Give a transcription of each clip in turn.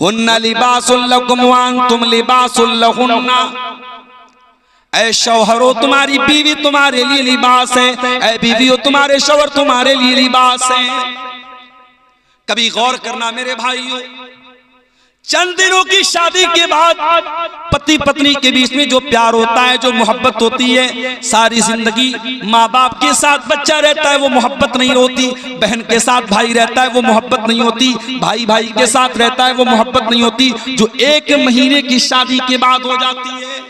हुन्ना लिबासुल लकुम व अंतुम लिबासुल लहुन्ना। ऐ शौहरो तुम्हारी बीवी तुम्हारे लिए लिबास है, ऐ बीवियों तुम्हारे शौहर तुम्हारे लिए लिबास है। कभी गौर करना मेरे भाइयों, चंद दिनों की शादी के बाद पति पत्नी के बीच में जो प्यार होता है, जो मोहब्बत होती है, सारी जिंदगी माँ बाप के साथ बच्चा रहता है वो मोहब्बत नहीं होती, बहन के साथ भाई रहता है वो मोहब्बत नहीं होती, भाई भाई के साथ रहता है वो मोहब्बत नहीं होती, जो 1 महीने की शादी के बाद हो जाती है।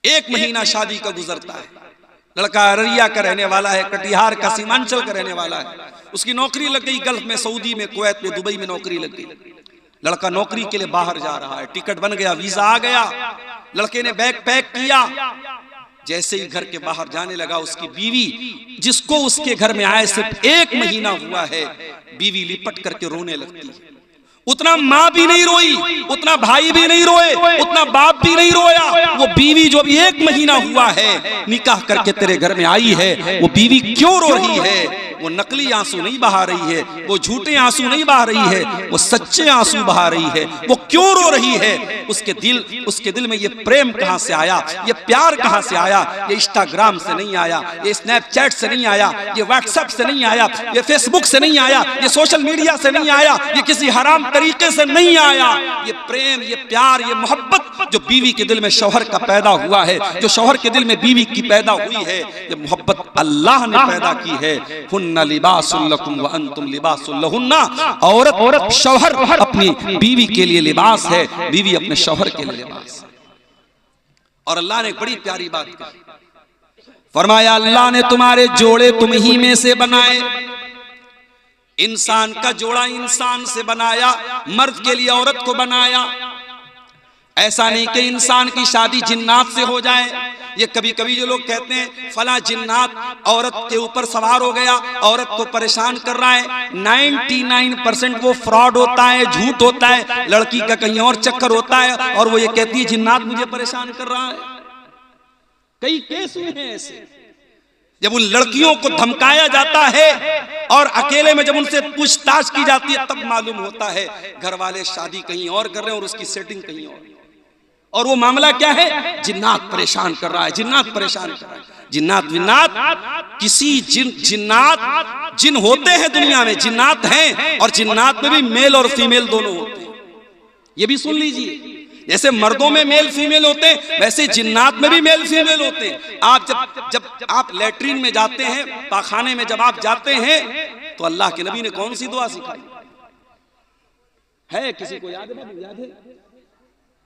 1 महीना शादी का गुजरता है, लड़का अररिया का रहने वाला है, कटिहार का सीमांचल का रहने वाला है, उसकी नौकरी लग गई गल्फ में, सऊदी में, कुवैत में, दुबई में नौकरी लग गई। लड़का नौकरी के लिए बाहर जा रहा है, टिकट बन गया, वीजा आ गया, लड़के ने बैग पैक किया। जैसे ही घर के बाहर जाने लगा, उसकी बीवी, जिसको उसके घर में आए सिर्फ 1 महीना हुआ है, बीवी लिपट करके रोने लगती है। उतना माँ भी नहीं रोई, उतना भाई भी नहीं रोए, उतना बाप भी नहीं रोया। वो बीवी जो अभी 1 महीना हुआ है निकाह करके तेरे घर में आई है, वो बीवी क्यों रो रही है? वो नकली आंसू नहीं बहा रही है, वो झूठे आंसू नहीं बहा रही है, वो सच्चे आंसू बहा रही है। वो क्यों रो रही है? उसके दिल में ये प्रेम कहां से आया, ये प्यार कहां से आया? ये इंस्टाग्राम से नहीं आया, ये स्नैपचैट से नहीं आया, ये व्हाट्सएप से नहीं आया, ये फेसबुक से नहीं आया, ये सोशल मीडिया से नहीं आया, ये किसी हराम तरीके से नहीं आया। ये प्रेम, ये प्यार, ये मोहब्बत जो बीवी के दिल में शौहर का पैदा हुआ है, जो शौहर के दिल में बीवी की पैदा हुई है, ये मोहब्बत अल्लाह ने पैदा की है। हुन्ना लिबासुल लकुम व अंतुम लिबासुल लहुन्ना। औरत शौहर अपनी बीवी के लिए लिबास है, बीवी अपने शौहर के लिए लिबास है। और अल्लाह ने एक बड़ी प्यारी बात कही, फरमाया अल्लाह ने तुम्हारे जोड़े तुम ही में से बनाए। इंसान का जोड़ा इंसान से बनाया, मर्द के लिए औरत को बनाया। ऐसा नहीं कि इंसान की शादी जिन्नात से हो जाए। ये कभी कभी जो लोग कहते हैं फला जिन्नात औरत के ऊपर सवार हो गया, औरत को परेशान कर रहा है, 99% वो फ्रॉड होता है, झूठ होता है, लड़की का कहीं और चक्कर होता है और वो ये कहती है जिन्नात मुझे परेशान कर रहा है। कई केस हुए हैं ऐसे, जब उन लड़कियों को धमकाया जाता है और अकेले में जब उनसे पूछताछ की जाती है तब मालूम होता है घर वाले शादी कहीं और कर रहे हैं और उसकी सेटिंग कहीं और वो मामला क्या है? जिन्नात परेशान कर रहा है, जिन्नात परेशान कर रहा है। जिन्नात विन्नात किसी जिन होते हैं दुनिया में, जिन्नात हैं, और जिन्नात में भी मेल और फीमेल दोनों होते हैं। ये भी सुन लीजिए, जैसे मर्दों में मेल फीमेल होते हैं वैसे जिन्नात में भी मेल फीमेल होते हैं। आप जब आप लैट्रीन में जाते हैं, पाखाने में जब आप जाते हैं, तो अल्लाह के नबी ने कौन सी दुआ सिखाई है? किसी को याद है? याद है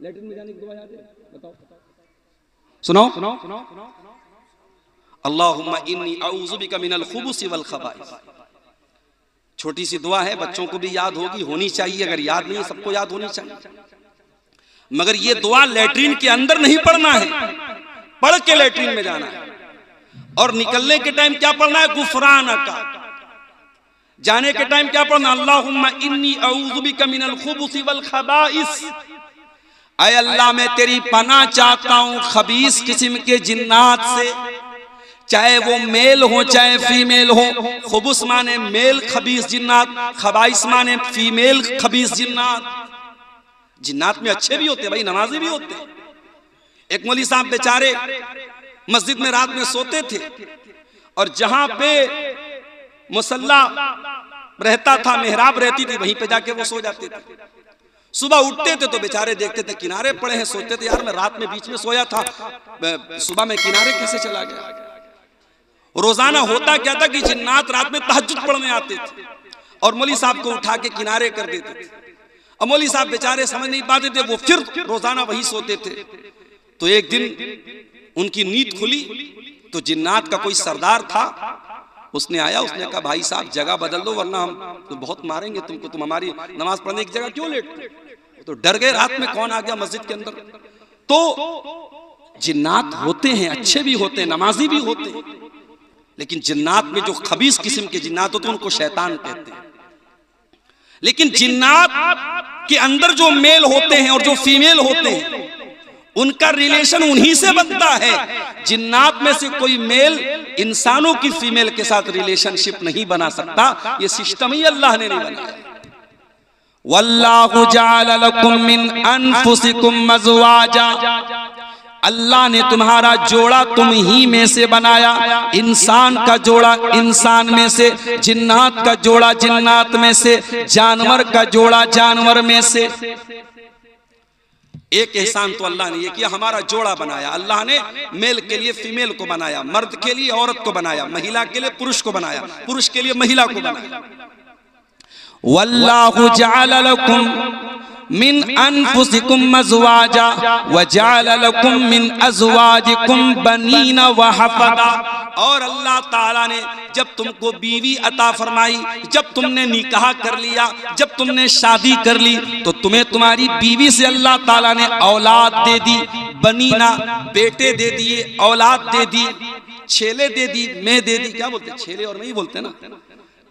लैट्रिन में जाने की दुआ याद है? बताओ, सुनो। अल्लाहुम्मा इन्नी अऊज़ु बिका मिनल खुबुसी वल खबाइस। छोटी सी दुआ है, बच्चों को भी याद होनी चाहिए। अगर याद नहीं, सबको याद होनी चाहिए। मगर ये दुआ लैट्रिन के अंदर नहीं पढ़ना है, पढ़ के लैट्रिन में जाना है। और निकलने के टाइम क्या पढ़ना है? गुफरानका। जाने के टाइम क्या पढ़ना? अल्लाहुम्मा इन्नी अऊज़ु बिका मिनल खुबुसी वल खबाइस। ऐ अल्लाह मैं तेरी पनाह चाहता हूं खबीस किस्म के जिन्नात से, चाहे वो मेल हो चाहे फीमेल हो। खुबुस माने मेल खबीस जिन्नात, खबाइस माने फीमेल खबीस जिन्नात। जिन्नात में अच्छे भी होते भाई, नमाजी भी होते। एक मौलवी साहब बेचारे मस्जिद में रात में सोते थे और जहां पे मुसल्ला रहता था, मेहराब रहती थी, वहीं पे जाके वो सो जाते थे। सुबह उठते थे तो बेचारे देखते थे किनारे पड़े हैं, सोचते थे यार मैं रात में बीच में सोया था, सुबह में किनारे कैसे चला गया। रोजाना होता क्या था कि जिन्नात रात में तहज्जुद पढ़ने आते थे और मौलवी साहब को उठा के किनारे कर देते थे। अब मौलवी साहब बेचारे समझ नहीं पाते थे, वो फिर रोजाना वही सोते थे। तो एक दिन उनकी नींद खुली तो जिन्नात का कोई सरदार था, उसने आया, उसने कहा भाई साहब जगह बदल दो वरना हम तो बहुत मारेंगे तुमको, तुम हमारी नमाज पढ़ने की जगह क्यों लेटते? तो डर गए, रात में कौन आ गया मस्जिद के अंदर। तो जिन्नात होते हैं, अच्छे भी होते हैं, नमाजी भी होते हैं, लेकिन जिन्नात में जो खबीस किस्म के जिन्नात होते हैं उनको शैतान कहते हैं। लेकिन जिन्नात के अंदर जो मेल होते हैं और जो फीमेल होते हैं उनका रिलेशन उन्हीं से बनता है। जिन्नात में से कोई मेल इंसानों की फीमेल के साथ रिलेशनशिप नहीं बना सकता, ये सिस्टम ही अल्लाह ने नहीं बनाया। वल्लाहु जअल लकुम मिन अनफुसिकुम अज़वाजा, अल्लाह ने तुम्हारा जोड़ा तुम ही में से बनाया, इंसान का जोड़ा इंसान में से, जिन्नात का जोड़ा जिन्नात में से, जानवर का जोड़ा जानवर में से। एक एहसान तो अल्लाह ने ये किया, हमारा जोड़ा बनाया। अल्लाह ने मेल के लिए फीमेल को बनाया, मर्द के लिए औरत को बनाया, महिला के लिए पुरुष को बनाया, पुरुष के लिए महिला को बनाया। वल्लाहु जअल लकुम मिन अनफुसिकुम अज़वाजा व जअल लकुम मिन अज़वाजिकुम बनीना व हफ़दा, और अल्लाह ताला ने जब तुमको बीवी अता फरमाई, जब तुमने निकाह कर लिया, जब तुमने शादी कर ली, तो तुम्हें तुम्हारी बीवी से अल्लाह ताला ने औलाद दे दी, बनीना बेटे दे दिए, औलाद दे दी, छेले दे दी, मैं दे दी, क्या बोलते छेले और मैं ही बोलते ना,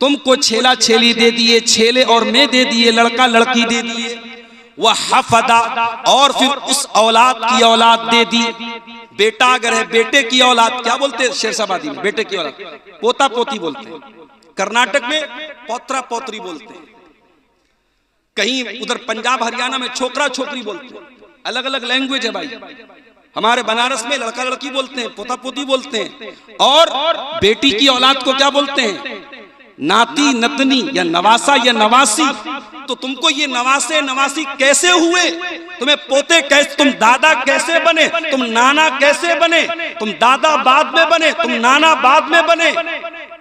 तुमको छेला छेली दे दिए, छेले और मैं दे दिए, लड़का लड़की दे दिए, वह हफदा, और फिर उस औलाद की औलाद दे दी। बेटा अगर है, बेटे की औलाद क्या बोलते हैं शेरशाबादी में, बेटे की औलाद पोता पोती बोलते हैं, कर्नाटक में पौत्रा पौत्री बोलते हैं, कहीं उधर पंजाब हरियाणा में छोकरा छोकरी बोलते हैं, अलग अलग लैंग्वेज है भाई। हमारे बनारस में लड़का लड़की बोलते हैं, पोता पोती बोलते हैं, और बेटी की औलाद को क्या बोलते हैं, नाती नतनी या नवासा या नवासी। तो तुमको ये नवासे नवासी कैसे हुए, तुम्हें पोते कैसे, तुम दादा कैसे बने, तुम नाना कैसे बने, तुम दादा बाद में बने, तुम नाना बाद में बने,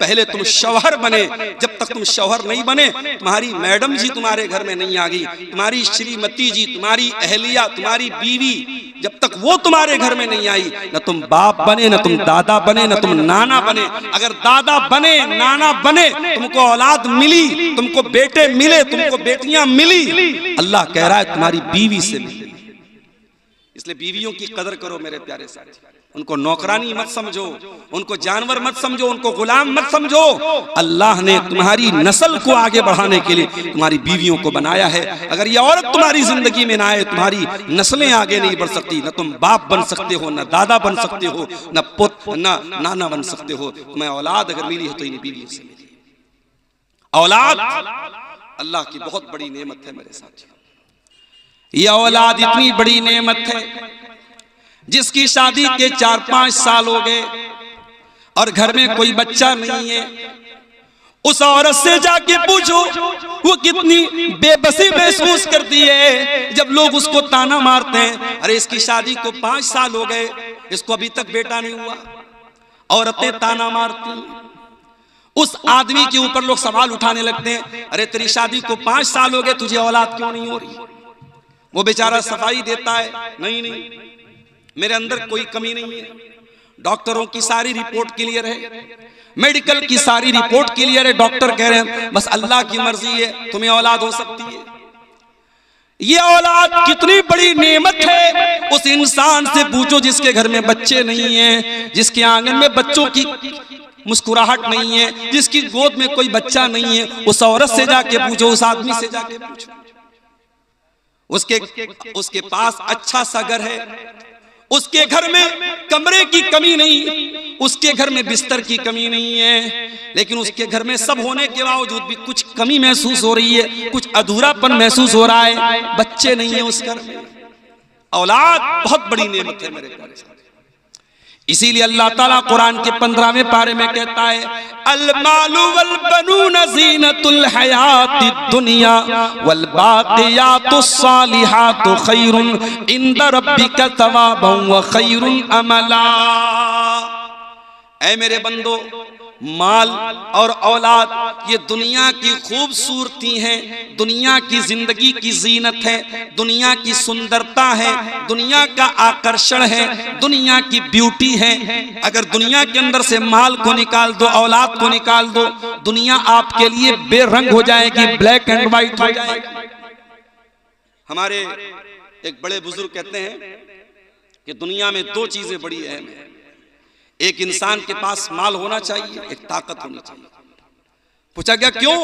पहले तुम शौहर बने। जब तक तुम शौहर नहीं बने, तुम्हारी मैडम जी तुम्हारे घर में नहीं आ गई, तुम्हारी श्रीमती जी, तुम्हारी अहलिया, तुम्हारी बीवी, जब तक वो तुम्हारे घर में नहीं आई, न तुम बाप बने, न तुम दादा बने, न तुम नाना बने। अगर दादा बने, नाना बने, तुमको औलाद मिली, तुमको बेटे मिले, तुमको बेटियां मिली, अल्लाह कह रहा है तुम्हारी बीवी से मिली। इसलिए बीवियों की कदर करो मेरे प्यारे साथी, उनको नौकरानी मत समझो, उनको जानवर मत समझो, उनको गुलाम मत समझो। अल्लाह ने तुम्हारी नस्ल को आगे बढ़ाने के लिए तुम्हारी बीवियों को बनाया है। अगर ये औरत तुम्हारी जिंदगी में ना आए, तुम्हारी नस्लें आगे नहीं बढ़ सकती। न तुम बाप बन सकते हो, न दादा बन सकते हो, न पुत्र न नाना बन सकते हो। तुम्हें औलाद अगर मिली है तो इन बीवियों से मिली। औलाद अल्लाह की बहुत बड़ी नेमत है मेरे साथियों। ये औलाद इतनी बड़ी नेमत है, जिसकी शादी के 4-5 साल हो गए और घर में कोई बच्चा नहीं है, उस औरत से जाके पूछो वो कितनी बेबसी महसूस करती है जब लोग उसको ताना मारते हैं, अरे इसकी शादी को 5 साल हो गए, इसको अभी तक बेटा नहीं हुआ। औरतें ताना मारती, उस आदमी के ऊपर लोग सवाल उठाने लगते हैं, अरे तेरी शादी को 5 साल हो गए, तुझे औलाद क्यों नहीं हो रही। वो बेचारा सफाई देता है, नहीं मेरे अंदर कोई कमी नहीं है, डॉक्टरों की सारी रिपोर्ट क्लियर है, मेडिकल की सारी रिपोर्ट क्लियर है, डॉक्टर कह रहे हैं बस अल्लाह की मर्जी है, तुम्हें औलाद हो सकती है। ये औलाद कितनी बड़ी नेमत है। उस इंसान से पूछो जिसके घर में बच्चे नहीं हैं, जिसके आंगन में बच्चों की मुस्कुराहट नहीं है, जिसकी गोद में कोई बच्चा नहीं है, उस औरत से जाके पूछो, उस आदमी से जाके पूछो। उसके पास अच्छा सा घर है, उसके घर में कमरे की कमी नहीं, उसके घर में बिस्तर की कमी नहीं है, लेकिन उसके घर में सब होने के बावजूद भी कुछ कमी महसूस हो रही है, कुछ अधूरापन महसूस हो रहा है, बच्चे नहीं है उस घर में। औलाद बहुत बड़ी नेमत है मेरे प्यारे साथी। इसीलिए अल्लाह ताला कुरान के 15वें पारे में कहता है, अल मालु वल बनून ज़ीनतुल हयातिद दुनिया वल बाक़ियातुस सालिहातु खैरुन इंदा रब्बिका सवाबन व खैरुन अमला। ऐ मेरे बंदो, माल और औलाद ये दुनिया की खूबसूरती है, दुनिया की जिंदगी की जीनत है, दुनिया की सुंदरता है, दुनिया का आकर्षण है, दुनिया की ब्यूटी है। अगर दुनिया के अंदर से माल को निकाल दो, औलाद को निकाल दो, दुनिया आपके लिए बेरंग हो जाएगी, ब्लैक एंड व्हाइट हो जाएगी। हमारे एक बड़े बुजुर्ग कहते हैं कि दुनिया में 2 चीजें बड़ी अहम है, एक इंसान के पास माल होना चाहिए, एक ताकत होनी चाहिए। पूछा गया क्यों?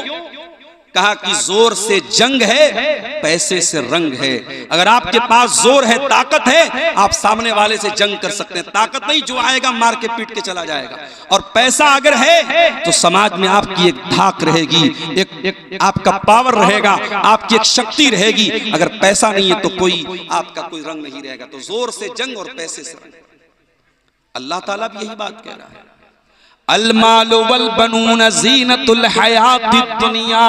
कहा कि जोर से जंग है, पैसे से रंग है। अगर आपके पास जोर है, ताकत है, आप सामने वाले से जंग कर सकते हैं। ताकत नहीं, जो आएगा मार के पीट के चला जाएगा। और पैसा अगर है तो समाज में आपकी एक धाक रहेगी, एक आपका पावर रहेगा, आपकी एक शक्ति रहेगी। अगर पैसा नहीं है तो कोई आपका कोई रंग नहीं रहेगा। तो जोर से जंग और पैसे से रंग। अल्लाह ताला भी यही बात कह रहा है, अल मालु वल बनून ज़ीनतुल हयातिद दुनिया।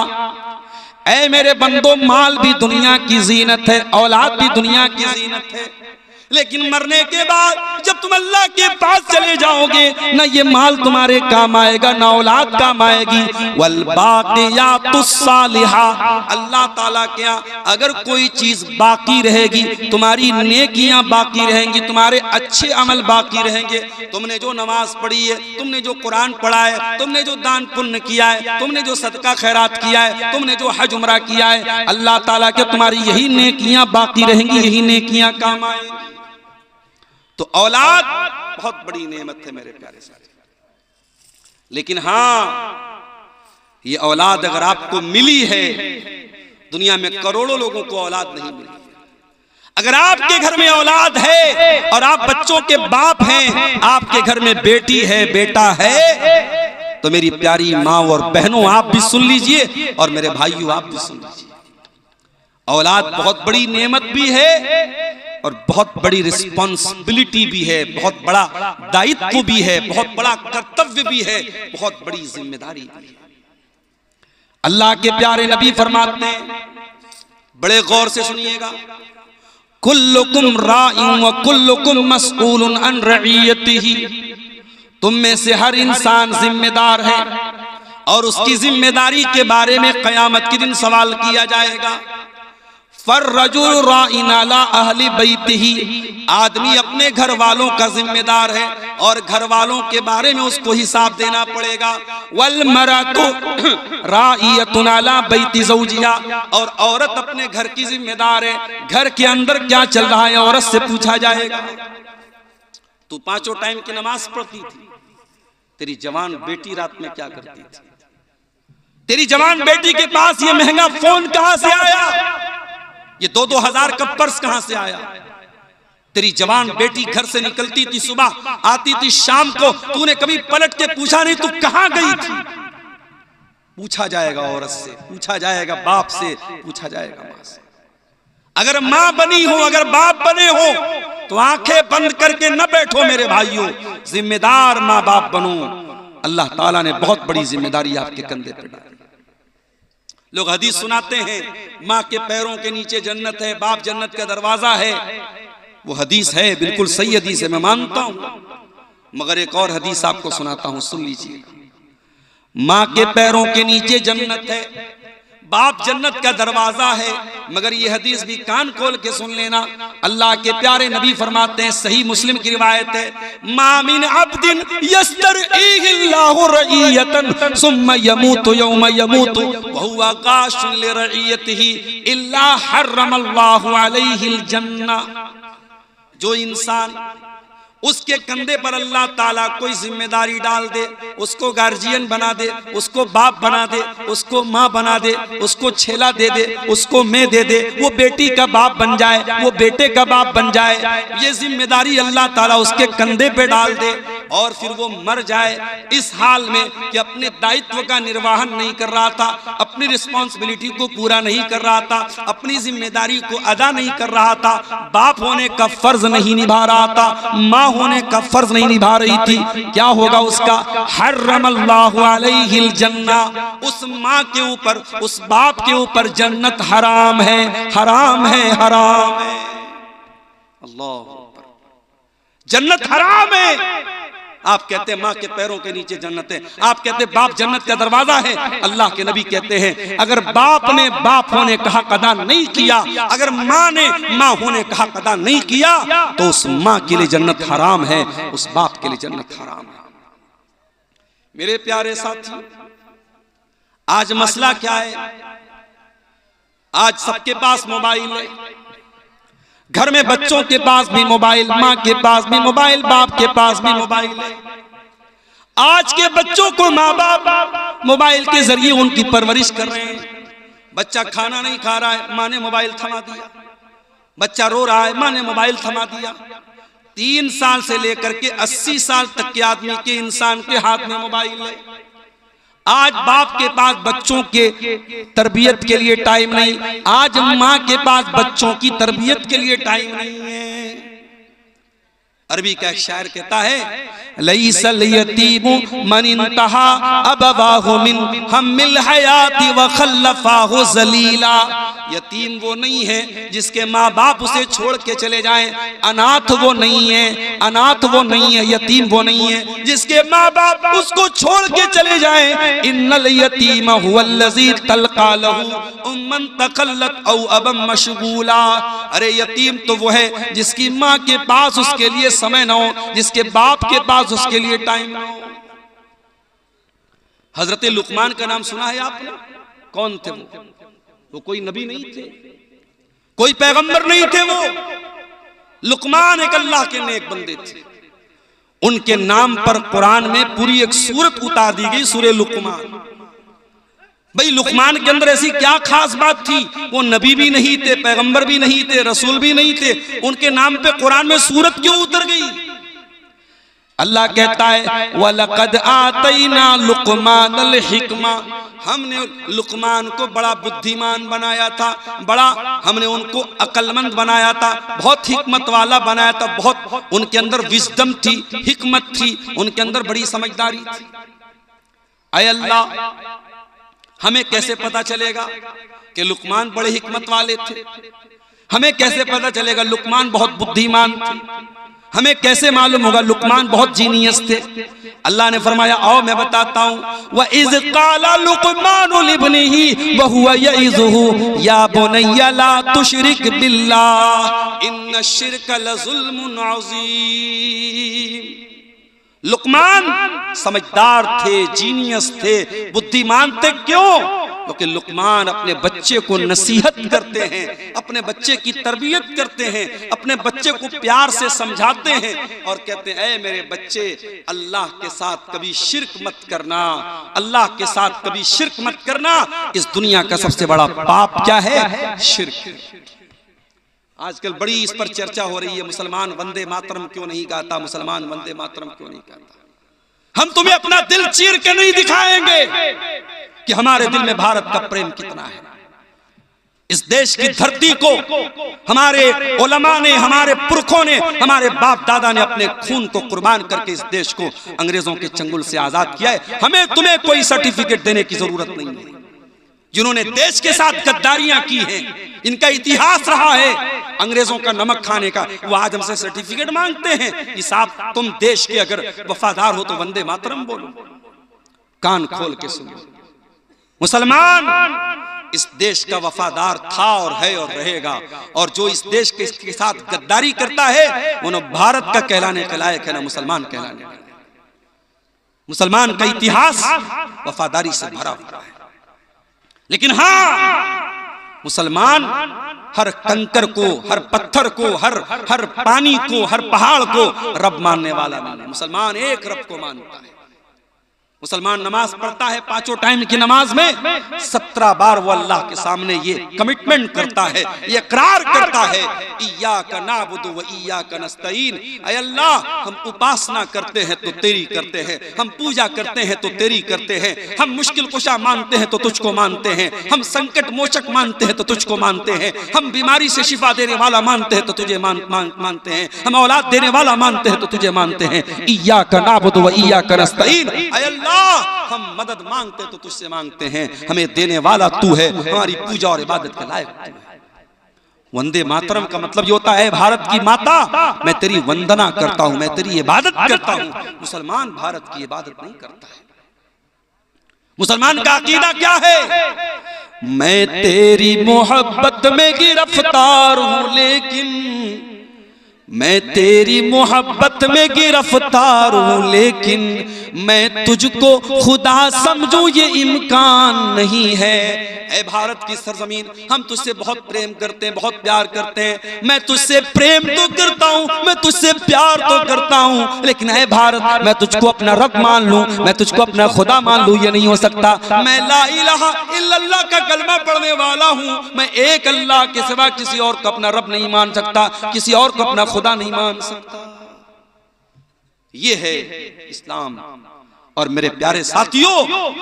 ऐ मेरे बंदो, माल भी दुनिया की जीनत है, औलाद भी दुनिया की जीनत है। लेकिन मरने के बाद जब तुम अल्लाह के पास चले जाओगे, ना ये माल तुम्हारे काम आएगा, ना औलाद काम आएगी। वल बाक़ियातुस सालिहा, अल्लाह ताला के यहाँ अगर कोई चीज बाकी रहेगी, तुम्हारी नेकियां बाकी रहेंगी, तुम्हारे अच्छे अमल बाकी रहेंगे। तुमने जो नमाज पढ़ी है, तुमने जो कुरान पढ़ा है, तुमने जो दान पुण्य किया है, तुमने जो सदका खैरात किया है, तुमने जो हज उमरा किया है, अल्लाह ताला के तुम्हारी यही नेकियां बाकी रहेंगी, यही नेकियां काम आएंगी। तो औलाद बहुत बड़ी नेमत है मेरे प्यारे साथी। लेकिन हां, ये औलाद अगर आपको मिली है, दुनिया में करोड़ों लोगों को औलाद नहीं मिली। अगर आपके घर में औलाद है और आप बच्चों के बाप हैं, आपके घर में बेटी है, बेटा है, तो मेरी प्यारी माँ और बहनों, आप भी सुन लीजिए और मेरे भाइयों आप भी सुन लीजिए। औलाद बहुत बड़ी नेमत भी है और बहुत बड़ी रिस्पॉन्सिबिलिटी भी है, बहुत बड़ा दायित्व भी है, बहुत बड़ा कर्तव्य भी है, बहुत बड़ी जिम्मेदारी भी है। अल्लाह के प्यारे नबी फरमाते हैं, बड़े गौर से सुनिएगा, कुल्लुकुम राइन व कुल्लुकुम मसऊलुन अन रइयतिही। तुम में से हर इंसान जिम्मेदार है और उसकी जिम्मेदारी के बारे में कयामत के दिन सवाल किया जाएगा। फर्रजुल राइन अला अहली बैतिही, आदमी अपने घर वालों का जिम्मेदार है और घर वालों के बारे में उसको हिसाब देना पड़ेगा। वल मरअतु राइयतुन अला बैति ज़ौजिहा, और औरत अपने घर की जिम्मेदार है, घर के अंदर क्या चल रहा है औरत से पूछा जाएगा। तू पांचों टाइम की नमाज पढ़ती थी, तेरी जवान बेटी रात में क्या करती थी? तेरी जवान बेटी के पास ये महंगा फोन कहां से आया? ये 2-2 हजार का पर्स कहां से आया? तेरी जवान बेटी घर से निकलती थी, सुबह आती थी, शाम को तूने कभी पलट के पूछा नहीं तू कहां गई थी? पूछा जाएगा औरत से, पूछा जाएगा बाप से, पूछा जाएगा मां से। अगर मां बनी हो, अगर बाप बने हो, तो आंखें बंद करके न बैठो मेरे भाइयों, जिम्मेदार मां बाप बनो। अल्लाह ताला ने बहुत बड़ी जिम्मेदारी आपके कंधे पर डाली। लोग हदीस सुनाते हैं, माँ के पैरों के नीचे जन्नत है, बाप जन्नत का दरवाजा है। वो हदीस है, बिल्कुल सही हदीस है, मैं मानता हूं। मगर एक और हदीस आपको सुनाता हूं, सुन लीजिए। माँ के पैरों के नीचे जन्नत है, बाप जन्नत का दरवाजा है। मगर ये हदीस भी कान खोल के सुन लेना, अल्लाह के प्यारे नबी फरमाते हैं, सही मुस्लिम की रिवायत है, मा मिन अब्दिन यस्तरईहिल्लाहु रईयतन सुम्मा यमूतु यौम यमूतु व हुवा काशुन लिरईयतिही इल्ला हर्रमल्लाहु अलैहिल जन्नह। जो इंसान उसके कंधे पर अल्लाह ताला कोई जिम्मेदारी डाल दे, उसको गार्जियन बना दे, उसको बाप बना दे, उसको माँ बना दे, उसको छेला दे दे, उसको मैं दे दे, वो बेटी का बाप बन जाए, वो बेटे का बाप बन जाए, ये जिम्मेदारी अल्लाह ताला उसके कंधे पे डाल दे और फिर वो मर जाए इस हाल में कि अपने दायित्व का निर्वहन नहीं कर रहा था, अपनी रिस्पॉन्सिबिलिटी को पूरा नहीं कर रहा था, अपनी जिम्मेदारी को अदा नहीं कर रहा था, बाप होने का फर्ज नहीं निभा रहा था, माँ होने का फर्ज नहीं निभा रही थी। क्या होगा उसका? हर्रमल्लाहु अलैहिल जन्नह, उस माँ के ऊपर, उस बाप के ऊपर जन्नत हराम है, हराम है, हराम है। अल्लाह, जन्नत हराम है। आप कहते हैं माँ के पैरों के नीचे जन्नत है, आप कहते हैं बाप जन्नत का दरवाजा है। अल्लाह के नबी कहते हैं, अगर बाप ने बाप होने का हक अदा नहीं किया, अगर माँ ने माँ होने का हक अदा नहीं किया, तो उस माँ के लिए जन्नत हराम है, उस बाप के लिए जन्नत हराम है। मेरे प्यारे साथी, आज मसला क्या है? आज सबके पास मोबाइल है, घर में बच्चों के पास भी मोबाइल, माँ के पास भी मोबाइल, बाप के पास भी मोबाइल है। आज के बच्चों को माँ बाप मोबाइल के जरिए उनकी परवरिश कर रहे हैं। बच्चा खाना नहीं खा रहा है, माँ ने मोबाइल थमा दिया। बच्चा रो रहा है, माँ ने मोबाइल थमा दिया। 3 साल से लेकर के 80 साल तक के आदमी के, इंसान के हाथ में मोबाइल है। आज बाप के पास बच्चों के तरबियत के लिए टाइम नहीं, आज माँ के पास बच्चों की तरबियत के लिए टाइम नहीं है। अरबी का एक शायर कहता है, लईसल यतीमु मन इंतहा अबवाहु मिन हम्मिल हयाती व खल्लफाहु जलीला। यतीम वो नहीं है जिसके माँ बाप उसे छोड़ के चले जाएं, अनाथ वो नहीं है, अनाथ वो नहीं है, यतीम वो नहीं है जिसके माँ बाप उसको छोड़ के चले जाएं। इन्नल यतीम हुवल्लज़ी तल्का लहू उम्मन तकल्लत औ अबम मशगूला। अरे यतीम तो वो है जिसकी माँ के पास उसके लिए समय न हो, जिसके बाप के पास उसके लिए टाइम न हो। हजरत लुकमान का नाम सुना है आपने? कौन थे वो कोई नबी नहीं थे, कोई पैगंबर नहीं थे। वो लुकमान एक अल्लाह के नेक बंदे थे। उनके नाम पर कुरान में पूरी एक सूरत उतार दी गई, सूरह लुकमान। भाई लुकमान के अंदर ऐसी क्या खास बात थी? वो नबी भी नहीं थे, पैगंबर भी नहीं थे, रसूल भी नहीं थे, उनके नाम पे कुरान में सूरत क्यों उतर गई? अल्लाह कहता है वलक़द आतैना लुक़मानल हिक्मा, हमने लुकमान को बड़ा बुद्धिमान बनाया था, बड़ा हमने उनको अक्लमंद बनाया था, बहुत हिकमत वाला बनाया था, बहुत उनके अंदर विजडम थी, हिकमत थी, उनके अंदर बड़ी समझदारी थी। ऐ अल्लाह, हमें कैसे पता चलेगा कि लुकमान बड़े हिकमत वाले थे? हमें कैसे पता चलेगा लुकमान बहुत बुद्धिमान थे? हमें कैसे मालूम होगा लुकमान बहुत जीनियस थे? अल्लाह ने फरमाया, आओ मैं बताता हूँ। व इज़ क़ाला लुक़मानु लिब्निही व हुवा यइज़ुहु या बुनय्या ला तुशरिक बिल्लाह इन्न शिरक लज़ुल्मुन अज़ीम। लुकमान समझदार थे, जीनियस थे, बुद्धिमान थे। क्यों? क्योंकि लुकमान अपने बच्चे को नसीहत करते हैं, अपने बच्चे की तरबियत करते हैं, अपने बच्चे को प्यार से समझाते हैं और कहते हैं, ऐ मेरे बच्चे, अल्लाह के साथ कभी शिर्क मत करना, अल्लाह के साथ कभी शिर्क मत करना। इस दुनिया का सबसे बड़ा पाप क्या है? शिर्क। आजकल बड़ी इस पर चर्चा हो रही है, मुसलमान वंदे मातरम क्यों नहीं गाता, मुसलमान वंदे मातरम क्यों नहीं गाता। हम तुम्हें अपना दिल चीर के नहीं दिखाएंगे कि हमारे दिल में भारत का प्रेम कितना है। इस देश की धरती को हमारे उलमा ने, हमारे पुरखों ने, हमारे बाप दादा ने अपने खून को कुर्बान करके इस देश को अंग्रेजों के चंगुल से आजाद किया है। हमें तुम्हें कोई सर्टिफिकेट देने की जरूरत नहीं है। जिन्होंने देश के साथ गद्दारियां की हैं, इनका इतिहास रहा है अंग्रेजों का नमक खाने का, वो आज हमसे सर्टिफिकेट मांगते हैं कि साहब तुम देश के अगर वफादार हो तो वंदे मातरम बोलो। कान खोल के सुनो, मुसलमान इस देश का वफादार था और है और रहेगा, और जो इस देश के साथ गद्दारी करता है वो न भारत का कहलाने के लायक है, ना मुसलमान कहलाने का। मुसलमान का इतिहास वफादारी से भरा हुआ है। लेकिन हाँ, मुसलमान हर कंकर को, हर पत्थर को, हर पानी को, हर पहाड़ को रब मानने वाला नहीं है। मुसलमान एक रब को मानता है। मुसलमान नमाज पढ़ता है, 5 टाइम की नमाज में 17 बार वो अल्लाह के सामने ये कमिटमेंट करता है, ये इकरार करता है, इय्याका नअबुदु व इय्याका नस्तईन। ऐ अल्लाह, हम उपासना करते हैं तो तेरी करते हैं, हम पूजा करते हैं तो तेरी करते हैं, हम मुश्किल कुशा मानते हैं तो तुझको मानते हैं, हम संकट मोचक मानते हैं तो तुझको मानते हैं, हम बीमारी से शिफा देने वाला मानते हैं तो तुझे मानते हैं, हम औलाद देने वाला मानते हैं तो तुझे मानते हैं। इय्याका नअबुदु व इय्याका नस्तईन। ऐ अल्लाह, हम मदद मांगते तो तुझसे मांगते हैं, हमें देने वाला तू है, हमारी पूजा और इबादत के लायक तू है। वंदे मातरम का मतलब ये होता है, भारत की माता मैं तेरी वंदना करता हूं, मैं तेरी इबादत करता हूं। मुसलमान भारत की इबादत नहीं करता है। मुसलमान का अकीदा क्या है? मैं तेरी मोहब्बत में गिरफ्तार हूं, लेकिन मैं तेरी मोहब्बत में गिरफ्तार हूँ, लेकिन मैं तुझको खुदा समझूं ये इम्कान नहीं है। ऐ भारत की सरजमीन, हम तुझसे बहुत प्रेम करते हैं, बहुत प्यार करते हैं। मैं तुझसे प्रेम तो करता हूँ, मैं तुझसे प्यार तो करता हूँ, लेकिन ऐ भारत, मैं तुझको अपना रब मान लूं, मैं तुझको अपना खुदा मान लूं, ये नहीं हो सकता। मैं ला इलाहा इल्लल्लाह का कलमा पढ़ने वाला हूँ। मैं एक अल्लाह के सिवा किसी और को अपना रब नहीं मान सकता, किसी और को अपना खुदा नहीं मान सकता। ये है इस्लाम। और मेरे प्यारे साथियों,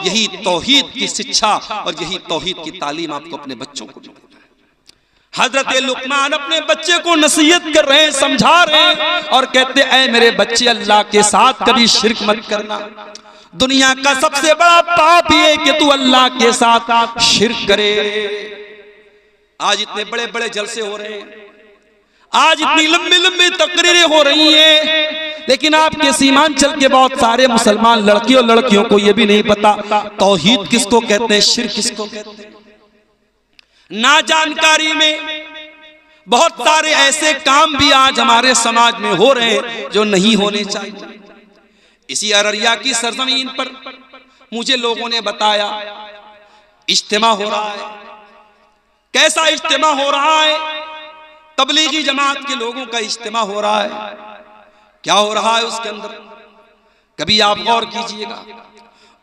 यही तौहीद की शिक्षा और यही तौहीद की तालीम आपको अपने बच्चों को देना है। हजरत लुकमान अपने बच्चे को नसीहत कर रहे हैं, समझा रहे हैं और कहते हैं, ऐ मेरे बच्चे, अल्लाह के साथ कभी शिर्क मत करना। दुनिया का सबसे बड़ा पाप ये कि तू अल्लाह के साथ शिर्क करे। आज इतने बड़े बड़े जलसे हो रहे हैं, आज इतनी लंबी लंबी तकरीरें हो रही हैं, लेकिन आपके सीमांचल के बहुत सारे मुसलमान लड़के और लड़कियों को यह भी नहीं पता तौहीद किसको कहते हैं, शिर्क किसको कहते हैं। ना जानकारी में बहुत सारे ऐसे काम भी आज हमारे समाज में हो रहे हैं जो नहीं होने चाहिए। इसी अररिया की सरजमीन पर मुझे लोगों ने बताया इज्तिमा हो रहा है। कैसा इज्तिमा हो रहा है? तबलीगी जमात के लोगों का इज्तिमा हो रहा है। क्या हो रहा है उसके अंदर? कभी आप गौर कीजिएगा,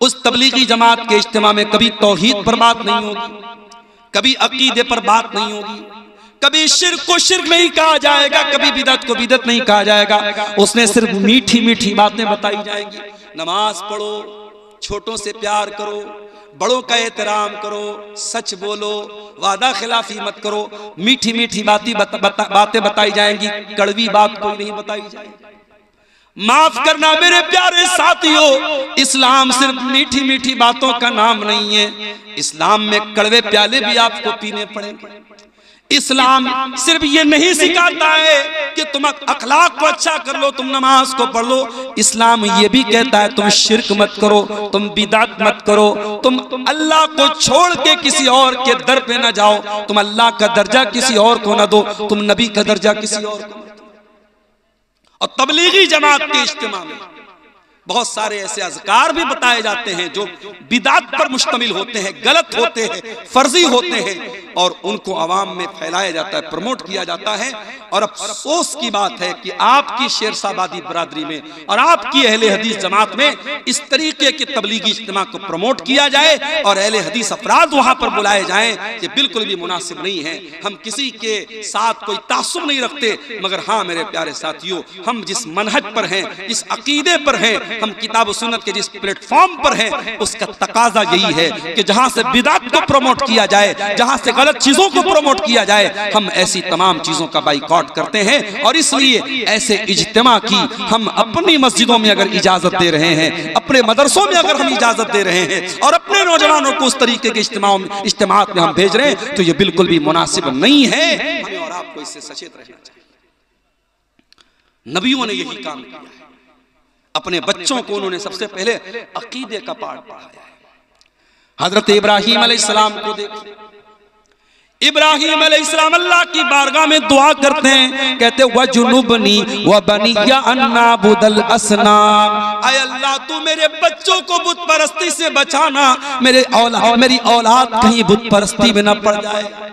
उस तबलीगी जमात के इज्तिमा में कभी तौहीद पर बात नहीं होगी, कभी अकीदे पर बात नहीं होगी, कभी शिर्क को शिर्क नहीं कहा जाएगा, कभी बिदअत को बिदअत नहीं कहा जाएगा। उसने सिर्फ मीठी मीठी बातें बताई जाएंगी। नमाज पढ़ो, छोटों से प्यार करो, बड़ों का एहतराम करो, सच बोलो, वादा खिलाफी मत करो। मीठी मीठी बातें बताई जाएंगी, कड़वी बात कोई नहीं बताई जाएगी। माफ करना मेरे प्यारे साथियों, इस्लाम सिर्फ मीठी मीठी बातों का नाम नहीं है। इस्लाम में कड़वे प्याले भी आपको पीने पड़ेंगे। इस्लाम सिर्फ ये नहीं सिखाता है कि तुम अखलाक को अच्छा कर लो, तुम नमाज को पढ़ लो। इस्लाम ये भी कहता है तुम शिर्क मत करो, तुम बिदात मत करो, तुम अल्लाह को छोड़ के किसी और के दर पे ना जाओ, तुम अल्लाह का दर्जा किसी और को ना दो, तुम नबी का दर्जा किसी और को। और तबलीगी जमात के इज्तिमा में बहुत सारे ऐसे अज़कार भी बताए जाते हैं जो बिदात पर मुश्तमिल होते हैं, गलत होते हैं, फर्जी होते हैं, और उनको अवाम में फैलाया जाता है, प्रमोट किया जाता है। और अफसोस की बात है कि आपकी शेरशाबादी बरादरी में और आपकी अहले हदीस जमात में इस तरीके के तबलीगी इज्तिमा को प्रमोट किया जाए और अहले हदीस अफराद वहां पर बुलाए जाएं, ये बिल्कुल भी मुनासिब नहीं है। हम किसी के साथ कोई तासुब नहीं रखते, मगर हाँ मेरे प्यारे साथियों, हम जिस मनहज पर हैं, जिस अकीदे पर हैं, हम किताब सुन्नत के जिस प्लेटफॉर्म पर हैं, उसका तकाजा यही है कि जहां से बिदात को प्रमोट किया जाए, जहां से गलत चीजों को प्रमोट किया जाए, हम ऐसी तमाम चीजों का बाइकॉट करते हैं। और इसलिए ऐसे इज्तिमा की हम अपनी मस्जिदों में अगर इजाजत दे रहे हैं, अपने मदरसों में अगर हम इजाजत दे रहे हैं और अपने नौजवानों को उस तरीके के इज्तिमात में हम भेज रहे हैं, तो ये बिल्कुल भी मुनासिब नहीं है। हमें और आपको इससे सचेत रहना चाहिए। नबियों ने यही काम किया है। अपने बच्चों को उन्होंने सबसे पहले अकीदे का पाठ पढ़ाया है। हजरत इब्राहीम अलैहिस्सलाम को देखो, इब्राहीम अलैहिस्सलाम अल्लाह की बारगाह में दुआ करते हैं, कहते वजुनुबनी व बनिया अन्नाबुदल असनाम। आय अल्लाह, तू मेरे बच्चों को बुत परस्ती से बचाना, मेरी औलाद कहीं बुत परस्ती में न पड़ जाए।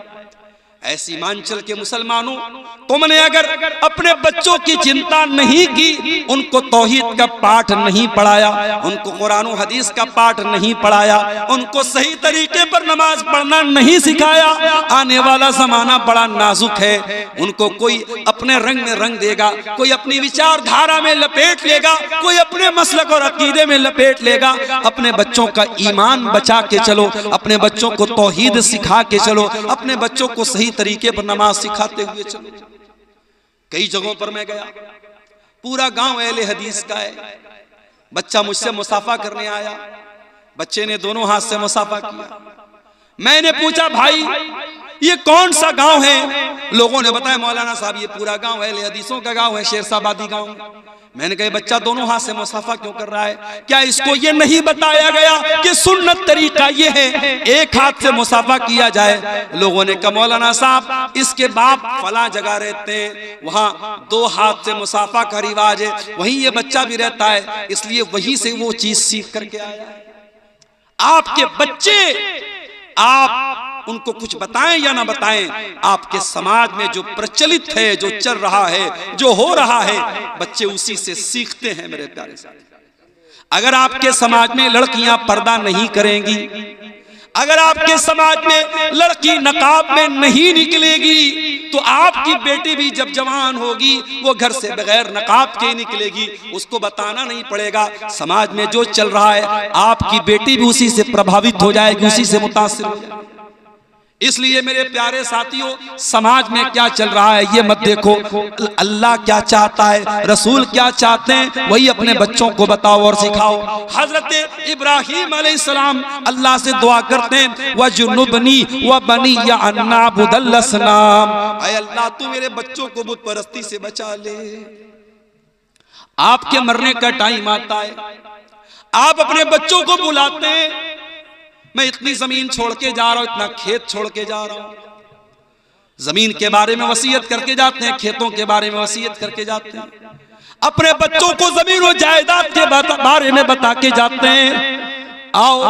ऐसी मांचल के मुसलमानों, तुमने अगर अपने बच्चों की चिंता नहीं की, उनको तौहीद का पाठ नहीं पढ़ाया, उनको कुरान और हदीस का पाठ नहीं पढ़ाया, उनको सही तरीके पर नमाज पढ़ना नहीं सिखाया, आने वाला जमाना बड़ा नाजुक है। उनको कोई अपने रंग में रंग देगा, कोई अपनी विचारधारा में लपेट लेगा, कोई अपने मसलक और अकीदे में लपेट लेगा। अपने बच्चों का ईमान बचा के चलो, अपने बच्चों को तौहीद सिखा के चलो, अपने बच्चों को सही तरीके पर नमाज सिखाते हुए चलो। कई जगहों पर मैं गया, पूरा गांव अहले हदीस का है। बच्चा मुझसे मुसाफा करने आया, बच्चे ने दोनों हाथ से मुसाफा किया। मैंने पूछा, भाई ये कौन सा गांव है? लोगों ने बताया मौलाना साहब ये पूरा गांव अहले हदीसों का गांव है, शेरशाबादी गांव। मैंने कहा बच्चा दोनों हाथ से मुसाफा क्यों कर रहा है? क्या इसको ये नहीं बताया गया कि सुन्नत तरीका ये है एक हाथ से मुसाफा किया जाए? लोगों ने कहा मौलाना साहब इसके बाप फला जगह रहते हैं, वहां 2 हाथ से मुसाफा का रिवाज है, वहीं ये बच्चा भी रहता है, इसलिए वहीं से वो चीज सीख करके आया है। आपके बच्चे, आप उनको कुछ बताएं या ना बताएं, आपके समाज में जो प्रचलित है, जो चल रहा है, जो हो रहा है, बच्चे उसी से सीखते हैं मेरे प्यारे साथी। अगर आपके समाज में लड़कियां पर्दा नहीं करेंगी, अगर आपके समाज में लड़की नकाब में नहीं निकलेगी, तो आपकी बेटी भी जब जवान होगी वो घर से बगैर नकाब के निकलेगी, उसको बताना नहीं पड़ेगा। समाज में जो चल रहा है आपकी बेटी भी उसी से प्रभावित हो जाएगी, उसी से मुतासिर हो जाएगी। इसलिए मेरे प्यारे साथियों, समाज में क्या चल रहा है ये मत देखो, अल्लाह क्या चाहता है, रसूल क्या चाहते हैं, वही अपने बच्चों को बताओ और सिखाओ। हजरत इब्राहीम अलैहिस्सलाम अल्लाह से दुआ करते हैं, वजुनुबनी व बनी या अन्नाबुदल असनाम, ऐ अल्लाह तू मेरे बच्चों को बुत परस्ती से बचा ले। आपके मरने का टाइम आता है, आप अपने बच्चों को बुलाते हैं, मैं इतनी जमीन छोड़ के जा रहा हूं, इतना खेत छोड़ के जा रहा हूं, जमीन के बारे में वसीयत करके जाते हैं, खेतों के बारे में वसीयत करके जाते हैं, अपने बच्चों को जमीन और जायदाद के बारे में बता के जाते हैं। आओ,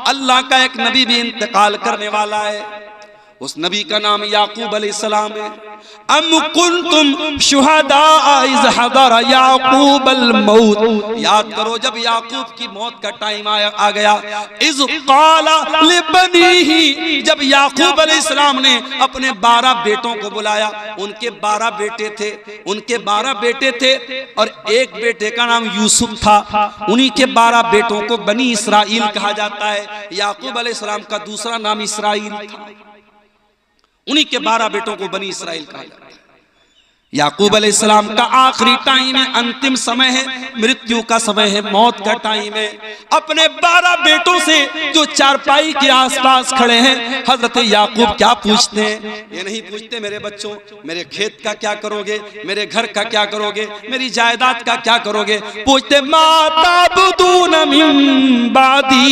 अल्लाह का एक नबी भी इंतकाल करने वाला है, उस नबी का नाम याकूब अलैहिस्सलाम है। अम कुंतुम शुहदा इज़ हदर याकूब अल मौत, याद करो जब याकूब की मौत का टाइम आ गया, इज़ क़ाला लिबनीही, जब याकूब अलैहिस्सलाम ने अपने 12 बेटों को बुलाया, उनके 12 बेटे थे, उनके 12 बेटे थे और एक बेटे का नाम यूसुफ था, उन्हीं के 12 बेटों को बनी इसराइल कहा जाता है। याकूब अलैहिस्सलाम का दूसरा नाम इसराइल था, उन्हीं के 12 बेटों को बनी इसराइल कहा जाता है। याकूब अलैहिस्सलाम का आखिरी टाइम है, अंतिम समय है, मृत्यु का समय है, मौत का टाइम है। अपने 12 बेटों से जो चारपाई के आसपास खड़े हैं, हजरत याकूब क्या पूछते हैं? ये नहीं पूछते मेरे बच्चों मेरे खेत का क्या करोगे, मेरे घर का क्या करोगे, मेरी जायदाद का क्या करोगे, पूछते माताबुदून मिन बादी,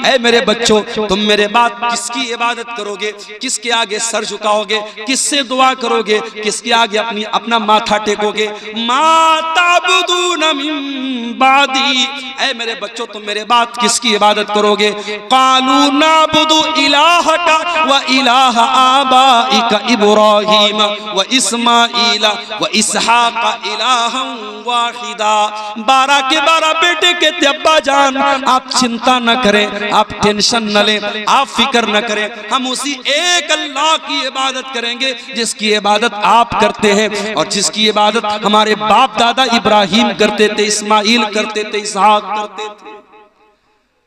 ऐ मेरे बच्चों तुम मेरे बाद किसकी इबादत करोगे, किसके आगे सर झुकाओगे, किससे दुआ करोगे, किसके आगे अपना माथा टेकोगे? माताबुदून मिन बादी, ऐ मेरे बच्चों तुम मेरे बाद किसकी इबादत करोगे? कालू नाबुदु इलाहका व इलाह आबाइका इब्राहीम व इस्माइल व इसहाक इलाहन वाहिदा। 12 के 12 बेटे कहते अब्बा जान आप चिंता न करें, आप टेंशन न लें, आप फिक्र न करें, हम उसी एक अल्लाह की इबादत करेंगे जिसकी इबादत आप करते हैं और जिसकी इबादत हमारे बाप दादा इब्राहिम करते थे, इस्माइल करते थे, इसहाक करते थे।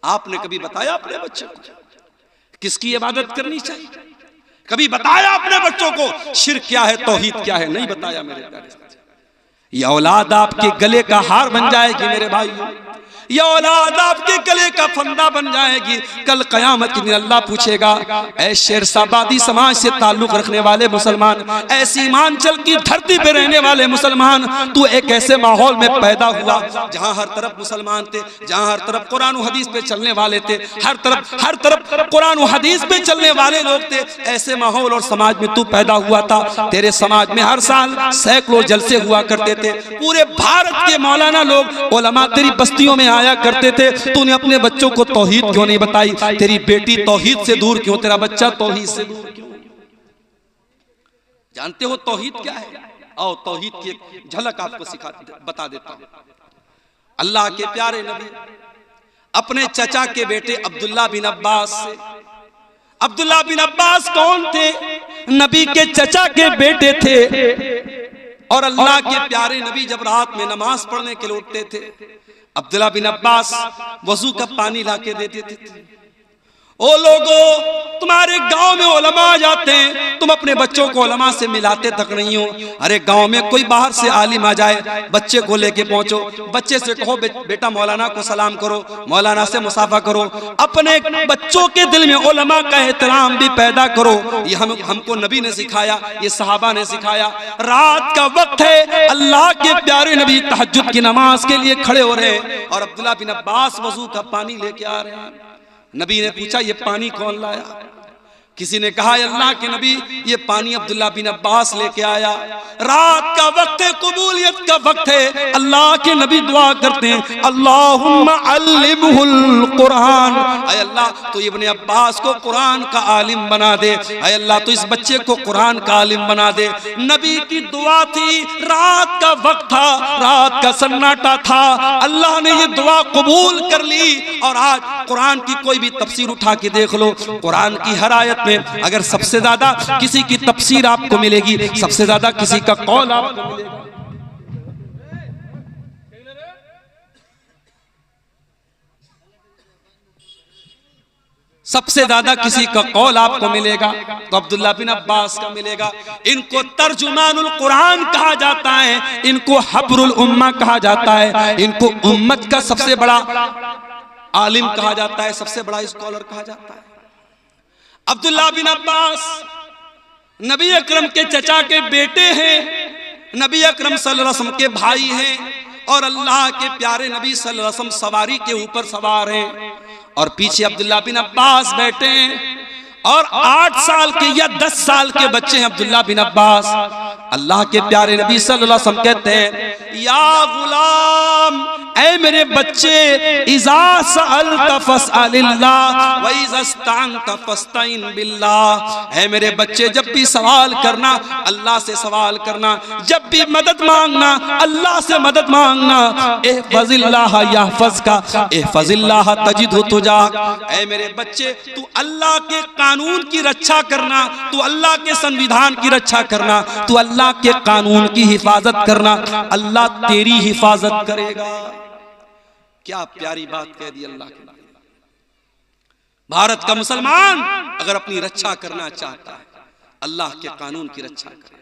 आपने कभी बताया अपने बच्चों को किसकी इबादत करनी चाहिए? कभी बताया अपने बच्चों को शिर्क क्या है, तौहीद क्या है? नहीं बताया मेरे प्यारे। ये औलाद आपके गले का हार बन जाएगी मेरे भाइयों, ये औलाद आपके गले का फंदा बन जाएगी। कल कयामत के दिन अल्लाह पूछेगा, ऐ शेरशाबादी समाज से ताल्लुक रखने वाले मुसलमान, ऐ सीमांचल की धरती पे रहने वाले मुसलमान, तू एक ऐसे माहौल में पैदा हुआ जहां हर तरफ मुसलमान थे, जहां हर तरफ कुरान और हदीस पे चलने वाले थे, हर तरफ कुरान और हदीस पे चलने वाले लोग थे। ऐसे माहौल और समाज में तू पैदा हुआ था, तेरे समाज में हर साल सैकड़ों जलसे हुआ करते थे, पूरे भारत के मौलाना लोग उलमा तेरी बस्तियों में आया करते थे। तूने अपने बच्चों को तौहीद क्यों नहीं बताई? तेरी बेटी तौहीद से दूर क्यों, तेरा बच्चा तौहीद से दूर क्यों? जानते हो तौहीद क्या है? आओ तौहीद की एक झलक आपको बता देता हूं। अल्लाह के प्यारे नबी अपने चचा के बेटे अब्दुल्ला बिन अब्बास से, अब्दुल्ला बिन अब्बास कौन थे? नबी के चचा के बेटे थे। और अल्लाह के प्यारे नबी जब रात में नमाज पढ़ने के लिए उठते थे, अब्दुल्ला बिन अब्बास वजू का पानी लाके देते थे, ओ लोगों, तुम्हारे गांव में उलमा जाते हैं, तुम अपने बच्चों को उलमा से मिलाते तक नहीं हो। अरे गांव में कोई बाहर से आलिम आ जाए, बच्चे को लेके पहुंचो, बच्चे से कहो बेटा मौलाना को सलाम करो, मौलाना से मुसाफा करो। अपने बच्चों के दिल में उलमा का एहतराम भी पैदा करो। ये हमको नबी ने सिखाया, ये सहाबा ने सिखाया। रात का वक्त है, अल्लाह के प्यारे नबी तहज्जुद की नमाज के लिए खड़े हो रहे हैं और अब्दुल्लाह बिन अब्बास वजू का पानी लेके आ रहे हैं। नबी ने पूछा ये पानी कौन लाया? किसी ने कहा अल्लाह के नबी ये पानी अब्दुल्लाह बिन अब्बास लेके आया। रात का वक्त है, कबूलियत का वक्त है। अल्लाह के नबी दुआ करते हैं अल्लाहुम्मा अल्लिमहुल कुरान, ऐ अल्लाह तो इब्ने अब्बास को कुरान का आलिम बना दे, ऐ अल्लाह तो इस बच्चे को कुरान का आलिम बना दे। नबी की दुआ थी, रात का वक्त था, रात का सन्नाटा था, अल्लाह ने ये दुआ कबूल कर ली। और आज कुरान की कोई भी तफसीर उठा के देख लो, कुरान की हर आयत में अगर सबसे ज्यादा किसी की तफसीर आपको मिलेगी, सबसे ज्यादा किसी का कौल आपको मिलेगा। सबसे ज्यादा किसी का कौल आपको मिलेगा तो अब्दुल्लाह बिन अब्बास का मिलेगा। इनको तर्जुमानुल कुरान कहा जाता है, इनको हब्रुल उम्मा कहा जाता है, इनको उम्मत का सबसे बड़ा आलिम कहा जाता है, सबसे बड़ा स्कॉलर कहा जाता है। अब्दुल्लाह बिन अब्बास नबी अकरम के चचा के बेटे हैं, नबी अकरम सल्लल्लाहु अलैहि वसल्लम के भाई हैं और अल्लाह के प्यारे नबी सल्लल्लाहु अलैहि वसल्लम सवारी के ऊपर सवार हैं और पीछे अब्दुल्लाह बिन अब्बास बैठे हैं और 8 साल के या 10 साल के बच्चे हैं अब्दुल्लाह बिन अब्बास। अल्लाह के प्यारे नबी सल्लल्लाहु अलैहि वसल्लम कहते हैं या गुलाम, ऐ मेरे बच्चे, इज़ा सअलता फस्अलिल्लाह व इज़ा इस्तअनता फस्तईन बिल्लाह। ऐ मेरे बच्चे, जब भी सवाल करना अल्लाह से सवाल करना, जब भी मदद मांगना अल्लाह से मदद मांगना। इहफज़िल्लाह यहफज़का इहफज़िल्लाह तजिदहु तुजाक। ऐ मेरे बच्चे, तू अल्लाह के कानून की रक्षा करना, तू अल्लाह के संविधान की रक्षा करना, तू अल्लाह के कानून की हिफाजत करना, अल्लाह तेरी हिफाजत करेगा। क्या प्यारी बात कह दी अल्लाह के। भारत का मुसलमान अगर अपनी रक्षा करना चाहता है, अल्लाह के कानून की रक्षा करे।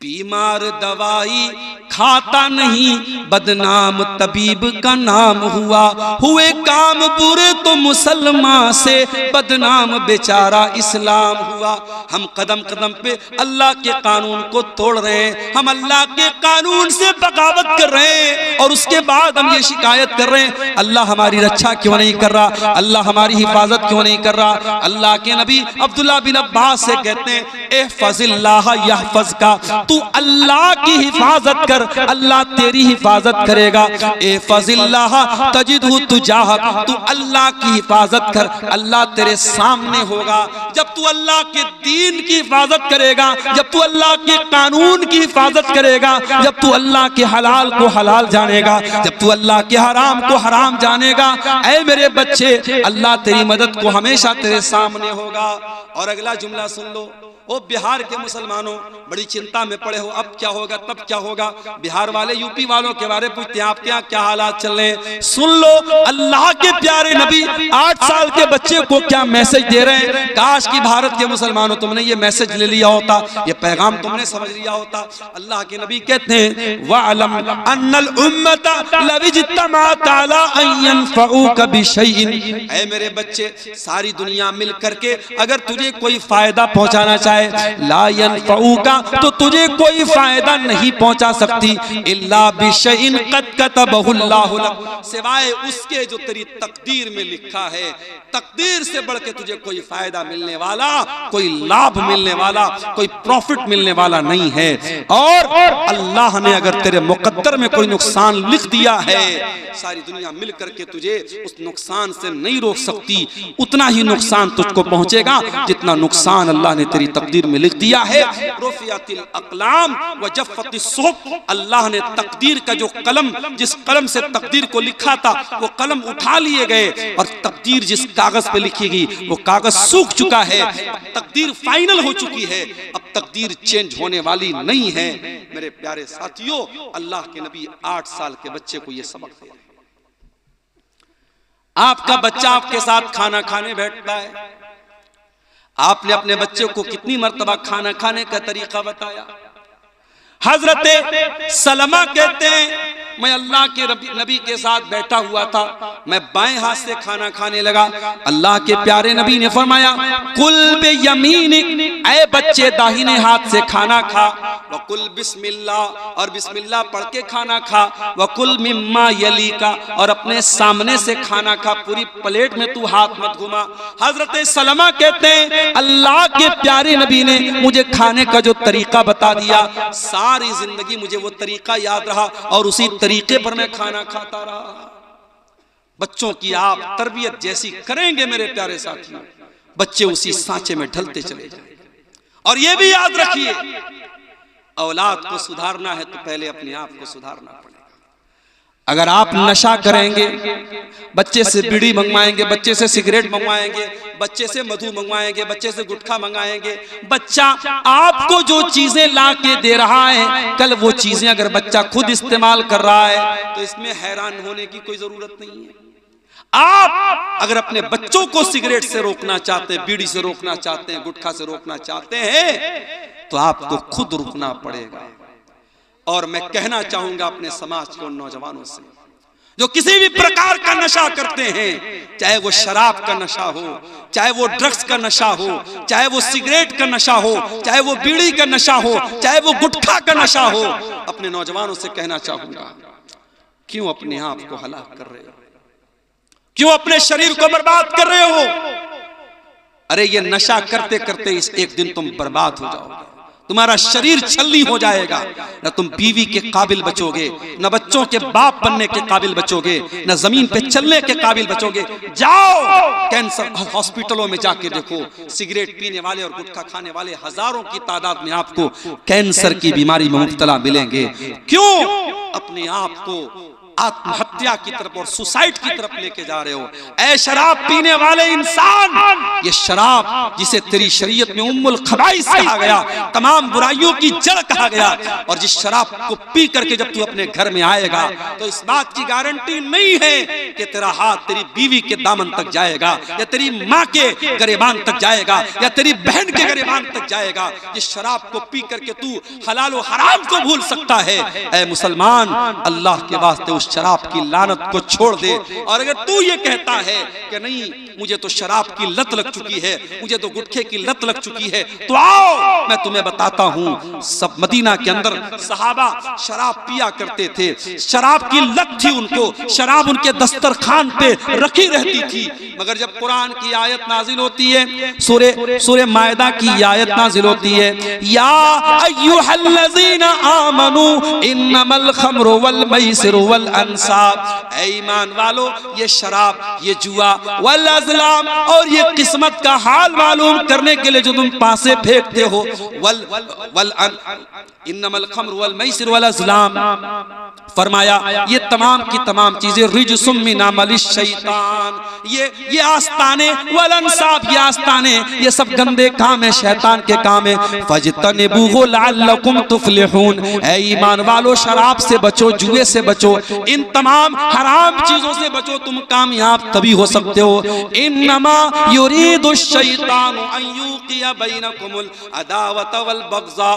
बीमार दवाई खाता नहीं, बदनाम तबीब का नाम हुआ, हुए काम बुरे तो मुसलमान से बदनाम बेचारा इस्लाम हुआ। हम कदम कदम पे अल्लाह के कानून को तोड़ रहे हैं, हम अल्लाह के कानून से बगावत कर रहे हैं और उसके बाद हम ये शिकायत कर रहे हैं अल्लाह हमारी रक्षा क्यों नहीं कर रहा, अल्लाह हमारी हिफाजत क्यों नहीं कर रहा। अल्लाह के नबी अब्दुल्लाह बिन अब्बास से कहते हैं इहफज़िल्लाह यहफज़का, तू अल्लाह की हिफाजत कर, अल्लाह तेरी हिफाजत करेगा। इहफज़िल्लाह तजिदहु तुजाहक, तू अल्लाह की हिफाजत कर, अल्लाह तेरे सामने होगा। जब तू अल्लाह के दीन की हिफाजत करेगा, जब तू अल्लाह के कानून की हिफाजत करेगा, जब तू अल्लाह के हलाल को हलाल जानेगा, जब तू अल्लाह के हराम को हराम जानेगा, ऐ मेरे बच्चे, अल्लाह तेरी मदद को हमेशा तेरे सामने होगा। और अगला जुमला सुन लो, ओ बिहार के मुसलमानों, बड़ी चिंता में पड़े हो, अब क्या होगा तब क्या होगा। बिहार वाले यूपी वालों के बारे में पूछते हैं आपके यहाँ क्या हालात चल रहे हैं। सुन लो, अल्लाह के प्यारे नबी 8 साल के बच्चे को क्या मैसेज दे रहे हैं। काश कि भारत के मुसलमानों तुमने ये मैसेज ले लिया होता, ये पैगाम तुमने समझ लिया होता। अल्लाह के नबी कहते हैं वअलम अन्नल उम्मता लविज्तमाअत अला अन यनफऊका बिशैइन, ऐ मेरे बच्चे, सारी दुनिया मिल करके अगर तुझे कोई फायदा पहुंचाना चाहे, ला यनफऊका, तो तुझे कोई फायदा नहीं पहुंचा सकती, इल्ला बिशैइन कद कतबहुल्लाहु लक, सिवाय उसके जो तेरी तकदीर में लिखा है। तकदीर से बढ़ के तुझे कोई फायदा मिलने वाला, कोई लाभ मिलने वाला, कोई प्रॉफिट मिलने वाला नहीं है। और अल्लाह ने अगर तेरे मुकद्दर में कोई नुकसान लिख दिया है, सारी दुनिया मिल करके तुझे उस नुकसान से नहीं रोक सकती। उतना ही नुकसान तुझको पहुंचेगा जितना नुकसान अल्लाह ने तेरी तकदीर में लिख दिया है। रुफियतिल अक़लाम व जफ़्फ़तिस सुहुफ़, अल्लाह ने तकदीर का जो कलम, जिस कलम से तकदीर को लिखा था, वो कलम उठा लिए गए और तकदीर जिस कागज पे लिखी गई वो कागज सूख चुका है। तकदीर फाइनल हो चुकी है, अब तकदीर चेंज होने वाली नहीं है। मेरे प्यारे साथियों, अल्लाह के नबी 8 साल के बच्चे को ये सबक दिया। आपका बच्चा आपके साथ खाना खाने बैठता है, आपने अपने बच्चे को कितनी मर्तबा खाना खाने का तरीका बताया। हजरत सलमा कहते हैं मैं अल्लाह के नबी के साथ बैठा हुआ था, मैं बाएं हाथ से खाना खाने लगा, अल्लाह के प्यारे नबी ने फरमाया कुल बे यमीनिक, ऐ बच्चे दाहिने हाथ से खाना खा, व कुल बिस्मिल्लाह, और बिस्मिल्लाह पढ़ के खाना खा, व कुल मिम्मा यली का, और अपने सामने से खाना खा, पूरी प्लेट में तू हाथ मत घुमा। हजरत सलमा कहते हैं अल्लाह के प्यारे नबी ने मुझे खाने का जो तरीका बता दिया, सारी जिंदगी मुझे वो तरीका याद रहा और उसी तरीके पर मैं खाना खाता रहा। बच्चों की आप तरबियत जैसी करेंगे मेरे प्यारे साथियों, बच्चे उसी सांचे में ढलते चले जाएंगे। और ये भी याद रखिए, औलाद को सुधारना है तो पहले अपने आप को सुधारना पड़ेगा। अगर आप नशा करेंगे, बच्चे से बीड़ी मंगवाएंगे, बच्चे से सिगरेट मंगवाएंगे, बच्चे से मधु मंगवाएंगे, बच्चे से गुटखा मंगाएंगे, बच्चा आपको जो चीजें ला के दे रहा है, कल वो चीजें अगर बच्चा खुद इस्तेमाल कर रहा है तो इसमें हैरान होने की कोई जरूरत नहीं है। आप अगर अपने बच्चों को सिगरेट से रोकना चाहते हैं, बीड़ी से रोकना चाहते हैं, गुटखा से रोकना चाहते हैं, तो आपको खुद रुकना पड़ेगा। और मैं कहना चाहूंगा अपने समाज के उन नौजवानों से जो किसी भी प्रकार का नशा करते हैं, चाहे वो शराब का नशा हो, चाहे वो ड्रग्स का नशा हो, चाहे वो सिगरेट का नशा हो, चाहे वो बीड़ी का नशा हो, चाहे वो गुटखा का नशा हो, अपने नौजवानों से कहना चाहूंगा क्यों अपने आप को हलाक कर रहे हो, क्यों अपने शरीर को बर्बाद कर रहे हो। अरे ये नशा करते करते इस एक दिन तुम बर्बाद हो जाओगे, तुम्हारा शरीर छलनी हो जाएगा, न तुम बीवी के काबिल बचोगे, न बच्चों के बाप बनने के काबिल बचोगे, न जमीन पे चलने के काबिल बचोगे। जाओ कैंसर हॉस्पिटलों में जाके देखो, सिगरेट पीने वाले और गुटखा खाने वाले हजारों की तादाद में आपको कैंसर की बीमारी में मुब्तला मिलेंगे। क्यों अपने आप को आत्महत्या की तरफ और सुसाइड की तरफ लेके जा रहे हो। ऐ शराब पीने वाले इंसान, ये शराब जिसे तेरी शरीयत में उम्मुल खबाइस कहा गया, तमाम बुराइयों की जड़ कहा गया, और जिस शराब को पी करके जब तू अपने घर में आएगा तो इस बात की गारंटी नहीं है कि तेरा हाथ तेरी बीवी के दामन तक जाएगा, या तेरी माँ के गरेबान तक जाएगा, या तेरी बहन के गरेबान तक जाएगा। जिस शराब को पी करके तू हलाल और हराम को भूल सकता है, ऐ मुसलमान अल्लाह के वास्ते शराब की लानत को छोड़ दे। और अगर तू ये कहता है कि नहीं मुझे तो शराब की लत लग चुकी है, मुझे तो गुटखे की लत लग चुकी है, तो आओ मैं तुम्हें बताता हूं। सब मदीना के अंदर सहाबा शराब पिया करते थे, शराब की लत थी उनको, शराब उनके दस्तरखान पे रखी रहती थी। मगर जब कुरान की आयत नाजिल होती है, सूरे मायदा की आयत नाजिल होती है, या अय्युहल्लज़ीना आमनू इन्नमल खम्रु वल मैसिरु वल अंसाब, ऐ ईमान वालो ये शराब, ये जुआ, वल अज़लाम, और ये किस्मत का हाल मालूम करने के लिए जो तुम पासे फेंकते हो, इन्नमल खम्र वल मैसिर वल अज़लाम, फरमाया ये तमाम की तमाम चीजें रिजसुम मिन अमलिश शैतान, ये आस्ताने, वल अंसाब ये आस्ताने, ये सब गंदे काम है, शैतान के काम है। फजतनिबूहु लअल्लकुम तुफ्लिहून, ऐ ईमान वालो शराब से बचो, जुए से बचो, इन तमाम हराम चीजों से बचो, तुम कामयाब तभी हो सकते हो। इन्नमा युरीदु शैतानु अन युकिया बैनकुमुल अदावत वल बग़ज़ा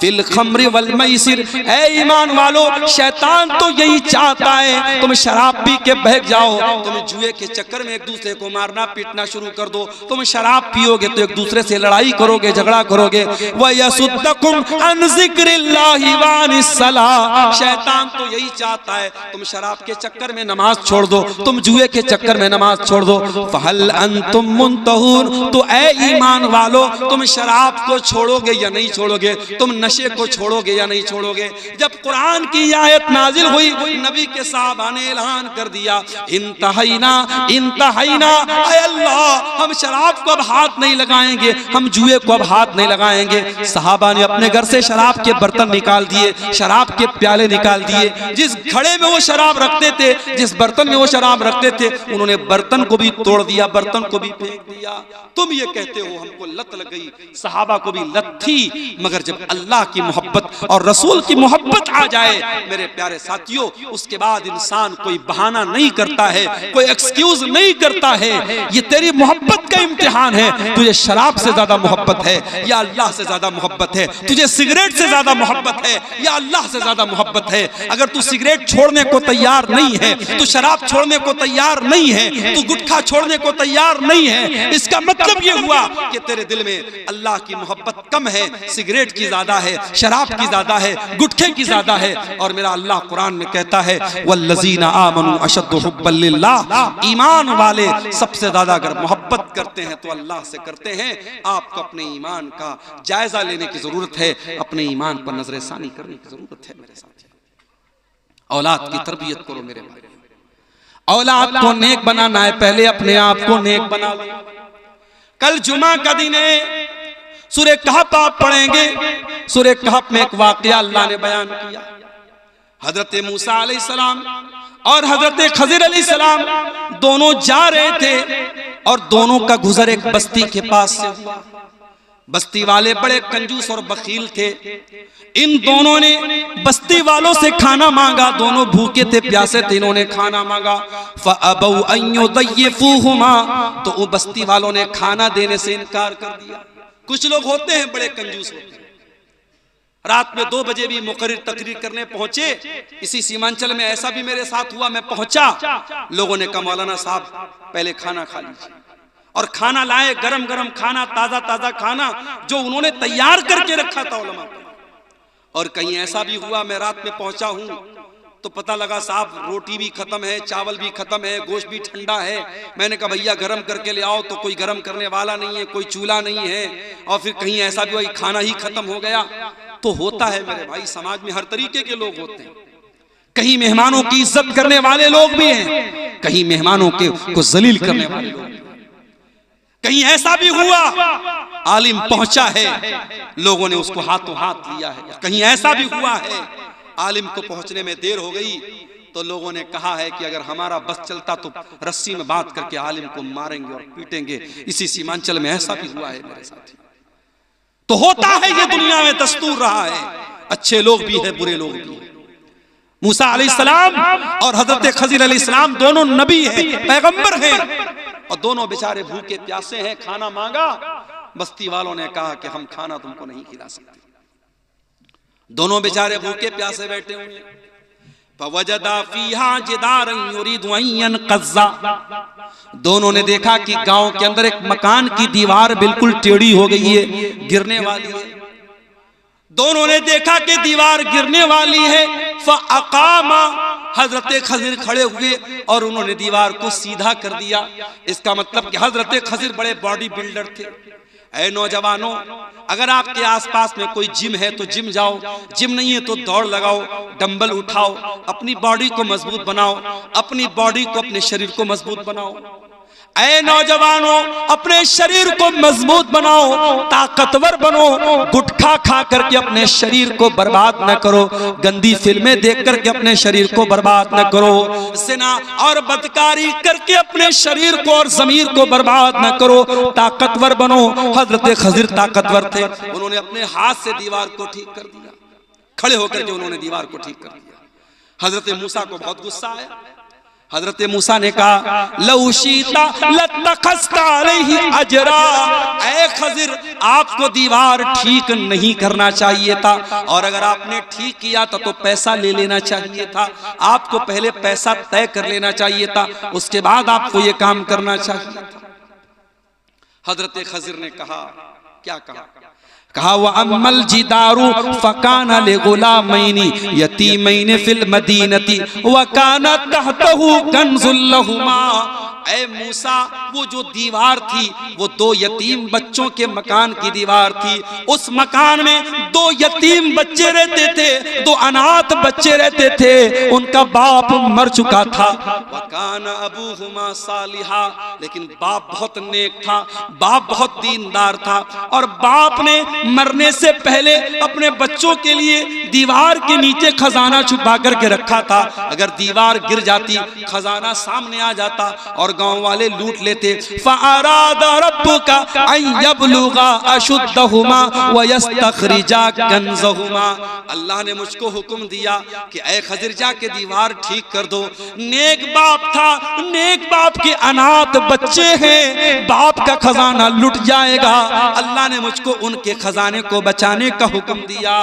फिल खम्रि वल मैसिर, ऐ ईमान वालो शैतान तो यही चाहता है तुम शराब पी के बहक जाओ, तुम जुए के चक्कर में एक दूसरे को मारना पीटना शुरू कर दो, तुम शराब पियोगे तो एक दूसरे से लड़ाई करोगे, झगड़ा करोगे। व यसुद्दकुम अन ज़िक्रिल्लाहि व अनिस सलाह, शैतान तो यही चाहता है तुम शराब के चक्कर में नमाज छोड़ दो, तुम जुए के चक्कर में नमाज छोड़ दो। फहल अंतुम मुंतहून, तो ऐ ईमान वालो तुम शराब को छोड़ोगे या नहीं छोड़ोगे, तुम नशे को छोड़ोगे या नहीं छोड़ोगे। जब कुरान की आयत नाजिल हुई, नबी के साहबा ने ऐलान कर दिया इंतहाइना इंतहाइना, ऐ अल्लाह हम शराब को अब हाथ नहीं लगाएंगे, हम जुए को अब हाथ नहीं लगाएंगे। सहाबा ने अपने घर से शराब के बर्तन निकाल दिए, शराब के प्याले निकाल दिए, जिस घड़े में वो शराब रखते थे, जिस बर्तन में वो शराब रखते थे, उन्होंने बर्तन को भी तोड़ दिया, बर्तन को भी फेंक दिया। तुम ये कहते हो हमको लत लग गई, सहाबा को भी लत थी, मगर जब अल्लाह की मोहब्बत मोहब्बत और रसूल की मोहब्बत आ जाए मेरे प्यारे साथियों, उसके बाद इंसान कोई बहाना नहीं करता है, कोई एक्सक्यूज नहीं करता है। ये तेरी मोहब्बत का इम्तिहान है। तुझे शराब से ज्यादा मोहब्बत है या अल्लाह से ज्यादा मोहब्बत है? तुझे सिगरेट से ज्यादा मोहब्बत है या अल्लाह से ज्यादा मोहब्बत है? अगर तू सिगरेट छोड़ने को तैयार नहीं है, तू शराब छोड़ने को तैयार नहीं है, तू गुटखा छोड़ने को तैयार नहीं है, इसका मतलब ये हुआ कि तेरे दिल में अल्लाह की मोहब्बत कम है, सिगरेट की ज्यादा है, शराब की ज्यादा है, गुटखे की ज्यादा है। और मेरा अल्लाह कुरान में कहता है वल्लज़ीना आमनू अशद्दु हुब्बन लिल्लाह, ईमान वाले सबसे ज्यादा अगर मोहब्बत करते हैं तो अल्लाह से करते हैं। आपको अपने ईमान का जायजा लेने की जरूरत है, अपने ईमान पर नजरसानी करने की जरूरत है मेरे साथी। औलाद की तरबियत करो मेरे भाई, औलाद को नेक बनाना है, पहले अपने आप को नेक बना लो। कल जुमा का दिन है, सूरह कहफ आप पढ़ेंगे। सूरह कहफ में एक वाकया अल्लाह ने बयान किया। हजरत मूसा अलैहिस्सलाम और हजरत खजिर अलैहिस्सलाम दोनों जा रहे थे और दोनों का गुजर एक बस्ती के पास से हुआ। बस्ती वाले बड़े कंजूस और बखील थे। इन दोनों ने बस्ती वालों से खाना मांगा, दोनों भूखे थे, प्यासे थे, इन्होंने खाना मांगा। फ़अबौ अन युदय्यिफूहुमा, तो वो बस्ती वालों ने खाना देने से इनकार कर दिया। कुछ लोग होते हैं बड़े कंजूस होते हैं, रात में 2 बजे भी मुकर्रिर तकरीर करने पहुंचे। इसी सीमांचल में ऐसा भी मेरे साथ हुआ। मैं पहुंचा, लोगों ने कहा मौलाना साहब पहले खाना खा लीजिए, और खाना लाए, गरम गरम खाना, ताजा ताजा खाना जो उन्होंने तैयार करके रखा था उलमा। और कहीं ऐसा भी हुआ मैं रात में पहुंचा हूं तो पता लगा साहब रोटी भी खत्म है, चावल भी खत्म है, गोश्त भी ठंडा है। मैंने कहा भैया गरम करके ले आओ, तो कोई गरम करने वाला नहीं है, कोई चूल्हा नहीं है। और फिर कहीं ऐसा भी हुआ खाना ही खत्म हो गया। तो होता है मेरे भाई, समाज में हर तरीके के लोग होते हैं। कहीं मेहमानों की इज्जत करने वाले लोग भी हैं, कहीं मेहमानों को जलील करने वाले लोग। कहीं ऐसा भी हुआ आलिम पहुंचा है, लोगों ने उसको हाथों हाथ लिया है। कहीं ऐसा भी हुआ है आलिम को पहुंचने में देर हो गई तो लोगों ने कहा है कि अगर हमारा बस चलता तो रस्सी में बांध करके आलिम को मारेंगे और पीटेंगे। इसी सीमांचल में ऐसा भी हुआ है मेरे साथी। तो होता है ये दुनिया में दस्तूर रहा है, अच्छे लोग भी हैं, बुरे लोग भी हैं। मूसा अलैहिस्सलाम और हजरत खजिर अलैहिस्सलाम दोनों नबी हैं, पैगंबर हैं, और दोनों बेचारे भूखे प्यासे हैं। खाना मांगा, बस्ती वालों ने कहा कि हम खाना तुमको नहीं खिला सकते। दोनों बेचारे भूखे प्यासे बैठे हुए। फवजदा फीहा जिदारन युरीदु अन यनक़ज़्ज़ा, दोनों ने देखा कि गांव के अंदर एक मकान की दीवार बिल्कुल टेढ़ी हो गई है, गिरने वाली है। दोनों ने देखा कि दीवार गिरने वाली है। फ़अक़ामा, हजरत खजिर खड़े हुए और उन्होंने दीवार को सीधा कर दिया। इसका मतलब कि हजरत खजिर बड़े बॉडी बिल्डर थे। ऐ नौजवानों, अगर आपके आसपास में कोई जिम है तो जिम जाओ, जिम नहीं है तो दौड़ लगाओ, डंबल उठाओ, अपनी बॉडी को मजबूत बनाओ, अपनी बॉडी को, अपने शरीर को मजबूत बनाओ। ऐ नौजवानों, अपने शरीर को मजबूत बनाओ, ताकतवर बनो। गुटखा खा करके अपने शरीर को बर्बाद न करो, गंदी फिल्में देख करके अपने शरीर को बर्बाद न करो, ज़िना और बदकारी करके अपने शरीर को और ज़मीर को बर्बाद न करो, ताकतवर बनो। हजरत खजिर ताकतवर थे, उन्होंने अपने हाथ से दीवार को ठीक कर दिया, खड़े होकर के उन्होंने दीवार को ठीक कर दिया। हजरत मूसा को बहुत गुस्सा आया। हजरत मूसा ने कहा लौशीता लत्तखस्ता अलैहि अजरा, ऐ खजिर आपको दीवार ठीक नहीं करना चाहिए था, और अगर आपने ठीक किया था तो पैसा ले लेना चाहिए था। आपको पहले पैसा तय कर लेना चाहिए था, उसके बाद आपको ये काम करना चाहिए था। हजरत खजिर ने कहा, क्या कहा? कहा व अम्मल जिदारु फकाना लिगुलामैनि यतीमैनि फिल मदीनति व काना तहतहु कंजुल लहुमा। ऐ मूसा, वो जो दीवार थी वो 2 यतीम बच्चों के मकान की दीवार थी। उस मकान में 2 यतीम बच्चे रहते थे, 2 अनाथ बच्चे रहते थे, उनका बाप मर चुका था। वकाना अबूहुमा सालिहा, लेकिन बाप बहुत नेक था, बाप बहुत दीनदार था, और बाप ने मरने से पहले अपने बच्चों के लिए दीवार के नीचे खजाना छुपा करके रखा था। अगर दीवार गिर जाती, खजाना सामने आ जाता और गांव वाले लूट लेते। फ़अरादा रब्बुका अन यब्लुगा अशुद्धहुमा व यस्तखरिजा कंज़हुमा। अल्लाह ने मुझको हुक्म दिया कि ऐ खज़िर जाके दीवार ठीक कर दो। नेक बाप था, नेक बाप के अनाथ बच्चे हैं, बाप का खजाना लुट जाएगा। अल्लाह ने मुझको उनके खजाने को बचाने का हुक्म दिया।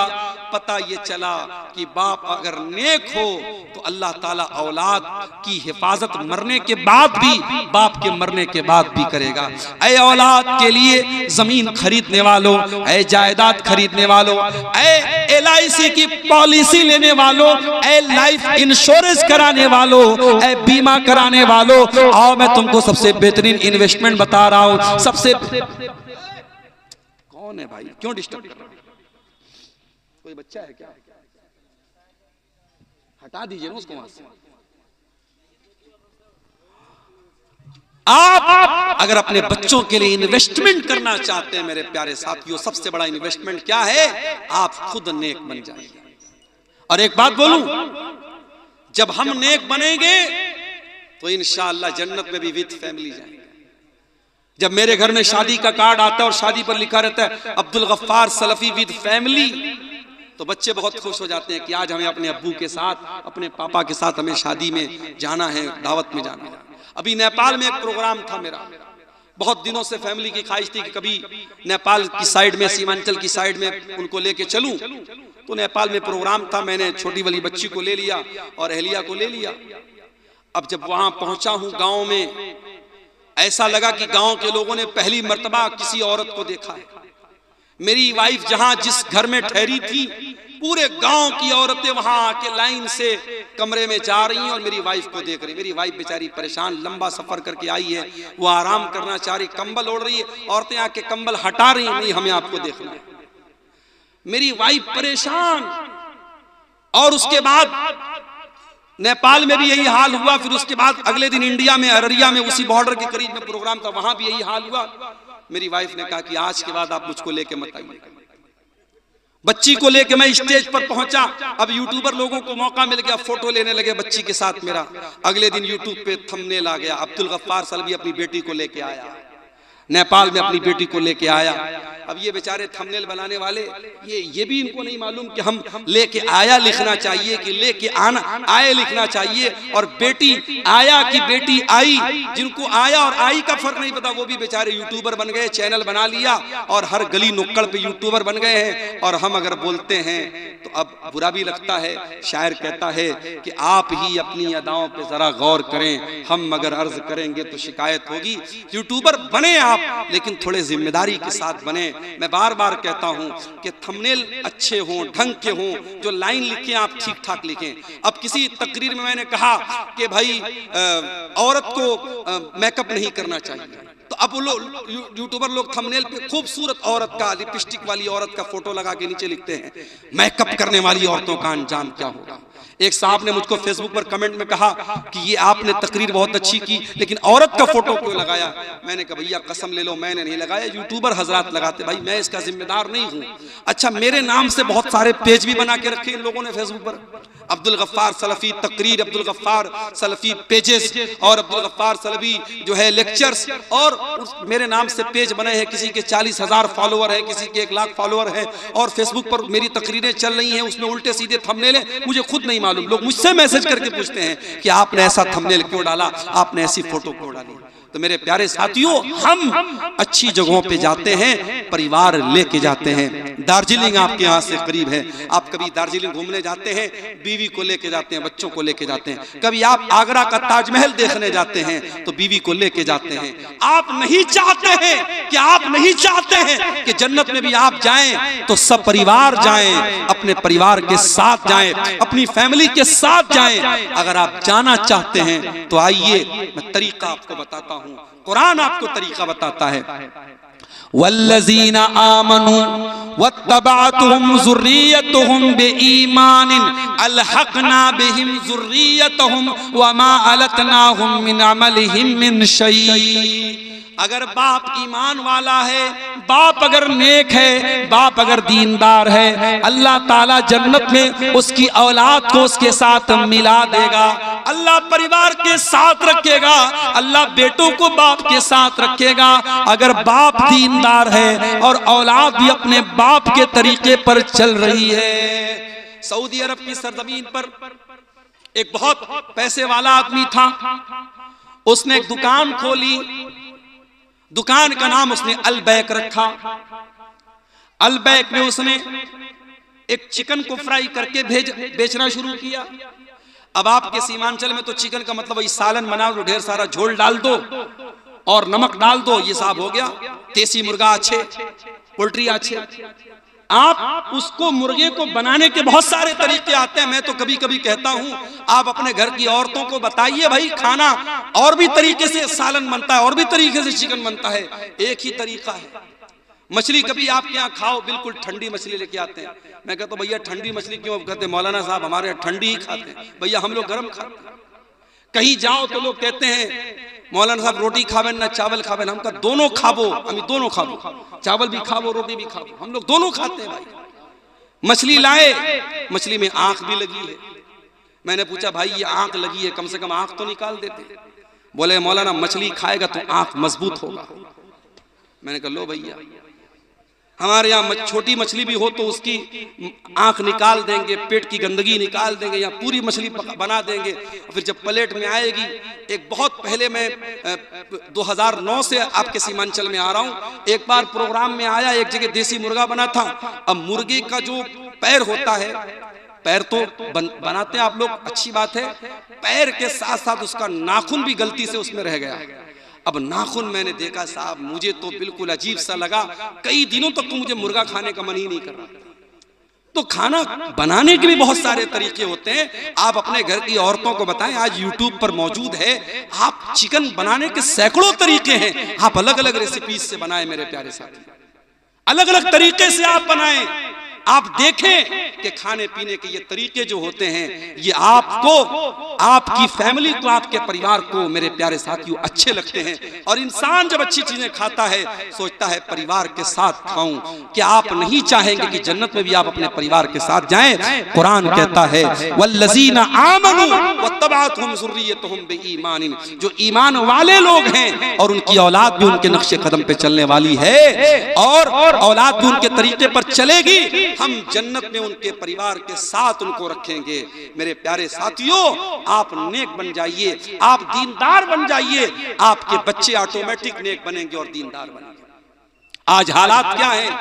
पता ये चला कि बाप अगर नेक हो तो अल्लाह ताला औलाद की हिफाजत मरने के बाद भी, बाप के मरने के बाद भी करेगा। ऐ औलाद के लिए जमीन खरीदने वालों, ऐ जायदाद खरीदने वालों, ऐ LIC की पॉलिसी लेने वालों, ऐ लाइफ इंश्योरेंस कराने वालों, ऐ बीमा कराने वालों, आओ मैं तुमको सबसे बेहतरीन इन्वेस्टमेंट बता रहा हूं। सबसे कौन है भाई, क्यों डिस्टर्ब कर रहा है? कोई बच्चा है क्या? हटा दीजिए ना उसको वहां से। आप अगर अपने बच्चों के लिए इन्वेस्टमेंट करना चाहते हैं मेरे प्यारे साथियों, सबसे बड़ा इन्वेस्टमेंट क्या है? आप खुद नेक बन जाइए। और एक बात बोलूं, जब हम नेक बनेंगे तो इंशाअल्लाह जन्नत में भी विद फैमिली जाएंगे। जब मेरे घर में शादी का कार्ड आता है और शादी पर लिखा रहता है अब्दुल गफ्फार सलफी विद फैमिली, तो बच्चे बहुत खुश हो जाते हैं कि आज हमें अपने अब्बू के साथ, अपने पापा के साथ हमें शादी में जाना है, दावत में जाना है। अभी नेपाल में एक प्रोग्राम था मेरा, बहुत दिनों से फैमिली की ख्वाहिश थी कि कभी नेपाल की साइड में, सीमांचल की साइड में उनको लेके चलूं। तो नेपाल में प्रोग्राम था, मैंने छोटी वाली बच्ची को ले लिया और अहलिया को ले लिया। अब जब वहां पहुंचा हूं गांव में, ऐसा लगा कि गांव के लोगों ने पहली मर्तबा किसी औरत को देखा है। मेरी वाइफ जहां जिस घर में ठहरी थी, पूरे गांव की औरतें वहां आके लाइन से कमरे में जा रही हैं और मेरी वाइफ को देख रही। मेरी वाइफ बेचारी परेशान, लंबा सफर करके आई है, वो आराम करना चाह रही, कंबल ओढ़ रही है, औरतें आके कंबल हटा रही, नहीं हमें आपको देखना है। मेरी वाइफ परेशान। और उसके बाद नेपाल में भी यही हाल हुआ। फिर उसके बाद अगले दिन इंडिया में, अररिया में, उसी बॉर्डर के करीब में प्रोग्राम था, वहां भी यही हाल हुआ। मेरी वाइफ ने कहा कि आज के बाद आप मुझको लेके मत आइए। बच्ची को लेके मैं स्टेज पर पहुंचा। अब यूट्यूबर लोगों को मौका मिल गया, फोटो लेने लगे बच्ची के साथ मेरा। अगले दिन यूट्यूब पे थंबनेल आ गया, अब्दुल गफ्फार सलफी अपनी बेटी को लेके आया, नेपाल में अपनी बेटी को लेके आया। अब ये बेचारे थंबनेल बनाने वाले, ये भी इनको नहीं मालूम कि हम लेके आया लिखना चाहिए कि लेके आना आए लिखना चाहिए। और बेटी आया कि बेटी आई, जिनको आया और आई का फर्क नहीं पता, वो भी बेचारे यूट्यूबर बन गए, चैनल बना लिया और हर गली नुक्कड़ पे यूट्यूबर बन गए हैं। और हम अगर बोलते हैं तो अब बुरा भी लगता है। शायर कहता है कि आप ही अपनी अदाओं पे जरा गौर करें, हम अगर अर्ज करेंगे तो शिकायत होगी। यूट्यूबर बने आप, लेकिन थोड़े जिम्मेदारी के साथ बने। मैं बार बार कहता हूं कि थंबनेल अच्छे हों, ढंग के हों, जो लाइन लिखें आप ठीक ठाक लिखें। अब किसी तकरीर में मैंने कहा कि भाई औरत को मेकअप नहीं करना चाहिए, तो अब वो यूट्यूबर लोग थंबनेल पे खूबसूरत औरत का, लिपस्टिक वाली औरत का फोटो लगा के नीचे लिखते हैं, मेकअप करने वाली औरतों का अंजाम क्या होगा। एक साहब ने मुझको फेसबुक पर कमेंट में कहा कि ये आपने तकरीर बहुत अच्छी की, लेकिन औरत का फोटो क्यों लगाया। मैंने कहा भैया कसम ले लो, मैंने नहीं लगाया, यूट्यूबर हजरात लगाते, भाई मैं इसका जिम्मेदार नहीं हूँ। अच्छा, मेरे नाम से बहुत सारे पेज भी बना के रखे इन लोगों ने फेसबुक पर, अब्दुल गफ्फार सलफी तकरीर, अब्दुल गफ्फार सलफी पेजेस और अब्दुल गफ्फार सलफी जो है लेक्चर्स, और मेरे नाम से पेज बने हैं। किसी के 40,000 फॉलोअर हैं, किसी के 1 लाख फॉलोअर हैं, और फेसबुक पर मेरी तकरीरें चल रही हैं, उसमें उल्टे सीधे थंबनेल हैं, मुझे खुद नहीं मालूम। लोग मुझसे मैसेज करके पूछते हैं कि आपने ऐसा थंबनेल क्यों डाला, आपने ऐसी फोटो क्यों डाली। तो मेरे प्यारे साथियों, हम अच्छी जगहों पे जाते हैं, परिवार लेके जाते हैं। दार्जिलिंग आपके यहाँ से करीब है, आप कभी दार्जिलिंग घूमने जाते हैं, बीवी को लेके जाते हैं, बच्चों को लेके जाते हैं। कभी आप आगरा का ताजमहल देखने जाते हैं तो बीवी को लेके जाते हैं। आप नहीं चाहते हैं कि आप नहीं चाहते हैं कि जन्नत में भी आप जाएं तो सब परिवार जाएं, अपने परिवार के साथ जाएं, अपनी फैमिली के साथ जाएं। अगर आप जाना चाहते हैं तो आइए, मैं तरीका आपको बताता हूं, कुरान आपको तरीका बताता है। वल्लज़ीना आमनू वत्तबअतहुम ज़ुर्रिय्यतुहुम बिईमानिन अलहक़ना बिहिम ज़ुर्रिय्यतहुम वमा अलतनाहुम मिन अमलिहिम मिन शै। अगर बाप ईमान वाला है, बाप अगर नेक है, बाप अगर दीनदार है, अल्लाह ताला जन्नत में उसकी औलाद को उसके साथ मिला देगा। अल्लाह परिवार के साथ रखेगा, अल्लाह बेटों को बाप के साथ रखेगा। अगर बाप दीनदार है और औलाद भी अपने बाप के तरीके पर चल रही है। सऊदी अरब की सरजमीन पर एक बहुत पैसे वाला आदमी था, उसने एक दुकान खोली। दुकान का नाम उसने अलबैक रखा। अलबैक में उसने एक चिकन को फ्राई करके बेचना शुरू किया। अब आपके सीमांचल में तो चिकन का मतलब वही सालन बना दो, ढेर सारा झोल डाल दो और नमक डाल दो, ये साहब हो गया। देसी मुर्गा अच्छे, पोल्ट्री अच्छे। आप उसको मुर्गे को बनाने के बहुत सारे तरीके आते हैं। मैं तो कभी कभी कहता हूं आप अपने घर की औरतों को बताइए भाई, खाना और भी तरीके से सालन बनता है और भी तरीके से चिकन बनता है, एक ही तरीका है। मछली कभी आपके यहाँ खाओ, बिल्कुल ठंडी मछली लेके आते हैं। मैं कहता हूँ भैया ठंडी मछली क्यों? कहते मौलाना साहब हमारे यहाँ ठंडी ही खाते हैं। भैया हम लोग गर्म खाते हैं। कहीं जाओ तो लोग कहते हैं मौलाना साहब रोटी खावे ना चावल खावे, हम का दोनों खाबो, हम दोनों खाबो, चावल भी खाबो रोटी भी खाबो, हम लोग दोनों खाते हैं भाई। मछली लाए, मछली में आंख भी लगी है। मैंने पूछा भाई ये आंख लगी है, कम से कम आंख तो निकाल देते। बोले मौलाना मछली खाएगा तो आंख मजबूत होगा। मैंने कहा लो भैया, हमारे यहाँ छोटी मछली भी हो तो उसकी आंख निकाल देंगे, पेट की गंदगी निकाल देंगे, या पूरी मछली बना देंगे। फिर जब प्लेट में आएगी, एक बहुत पहले मैं 2009 से आपके सीमांचल में आ रहा हूँ, एक बार प्रोग्राम में आया, एक जगह देसी मुर्गा बना था। अब मुर्गे का जो पैर होता है, पैर तो बनाते हैं आप लोग, अच्छी बात है, पैर के साथ साथ उसका नाखून भी गलती से उसमें रह गया। अब नाखून मैंने देखा साहब, मुझे तो बिल्कुल अजीब सा लगा। कई दिनों तक तो मुझे मुर्गा खाने का मन ही नहीं कर रहा। तो खाना बनाने के भी बहुत सारे तरीके होते हैं। आप अपने घर की औरतों को बताएं, आज YouTube पर मौजूद है, आप चिकन बनाने के सैकड़ों तरीके हैं। आप अलग अलग रेसिपीज से बनाएं मेरे प्यारे साथी, अलग अलग तरीके से आप बनाएं। आप देखें कि खाने पीने के ये तरीके जो होते हैं, ये आपको, आपकी फैमिली को, आपके परिवार को मेरे प्यारे साथियों अच्छे लगते हैं। और इंसान जब अच्छी चीजें खाता है सोचता है परिवार के साथ खाऊं। क्या आप नहीं चाहेंगे कि जन्नत में भी आप अपने परिवार के साथ जाएं? कुरान कहता है वल्लज़ीना आमनू वत्तबअतहुम ज़ुर्रिय्यतुहुम बिईमानिन, जो ईमान वाले लोग हैं और उनकी औलाद भी उनके नक्शे कदम पे चलने वाली है और औलाद भी उनके तरीके पर चलेगी, हम जन्नत में उनके परिवार के साथ उनको रखेंगे। मेरे प्यारे साथियों, आप नेक बन जाइए, आप दीनदार बन जाइए, आपके बच्चे ऑटोमेटिक नेक बनेंगे और दीनदार बनेंगे। आज हालात क्या हैं?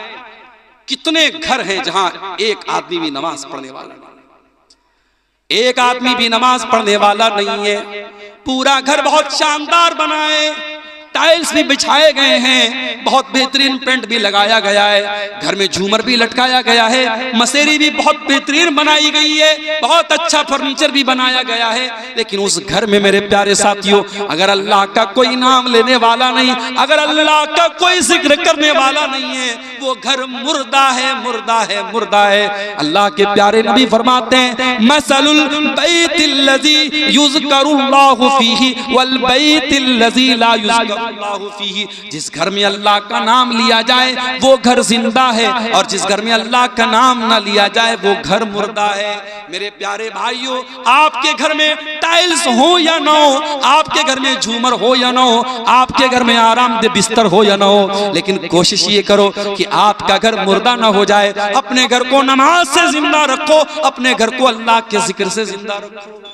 कितने घर हैं जहां एक आदमी भी नमाज पढ़ने वाला नहीं, एक आदमी भी नमाज पढ़ने वाला नहीं है। पूरा घर बहुत शानदार बना है, टाइल्स भी बिछाए गए हैं, बहुत बेहतरीन पेंट भी लगाया गया है, घर में झूमर भी लटकाया गया है, मसेरी भी बहुत बेहतरीन बनाई गई है, बहुत अच्छा फर्नीचर भी बनाया गया है। लेकिन उस घर में मेरे प्यारे साथियों, अगर अल्लाह का कोई नाम लेने वाला नहीं, अगर अल्लाह का कोई जिक्र करने वाला नहीं है, वो घर मुर्दा है, मुर्दा है, मुर्दा है। अल्लाह के प्यारे नबी फरमाते हैं मसलुल बैतिल्लज़ी युज़करुल्लाहु फीही वल बैतिल्लज़ी ला युज़करुल्लाहु फीही, जिस घर में अल्लाह का नाम लिया जाए वो घर जिंदा है, और जिस घर में अल्लाह का नाम ना लिया जाए वो घर मुर्दा है। मेरे प्यारे भाइयों, आपके घर में टाइल्स हो या ना हो, आपके घर में झूमर हो या ना हो, आपके घर में आरामदेह बिस्तर हो या ना हो, लेकिन कोशिश ये करो कि आपका घर मुर्दा ना हो जाए। अपने घर को नमाज से जिंदा रखो, अपने घर को अल्लाह के जिक्र से जिंदा रखो।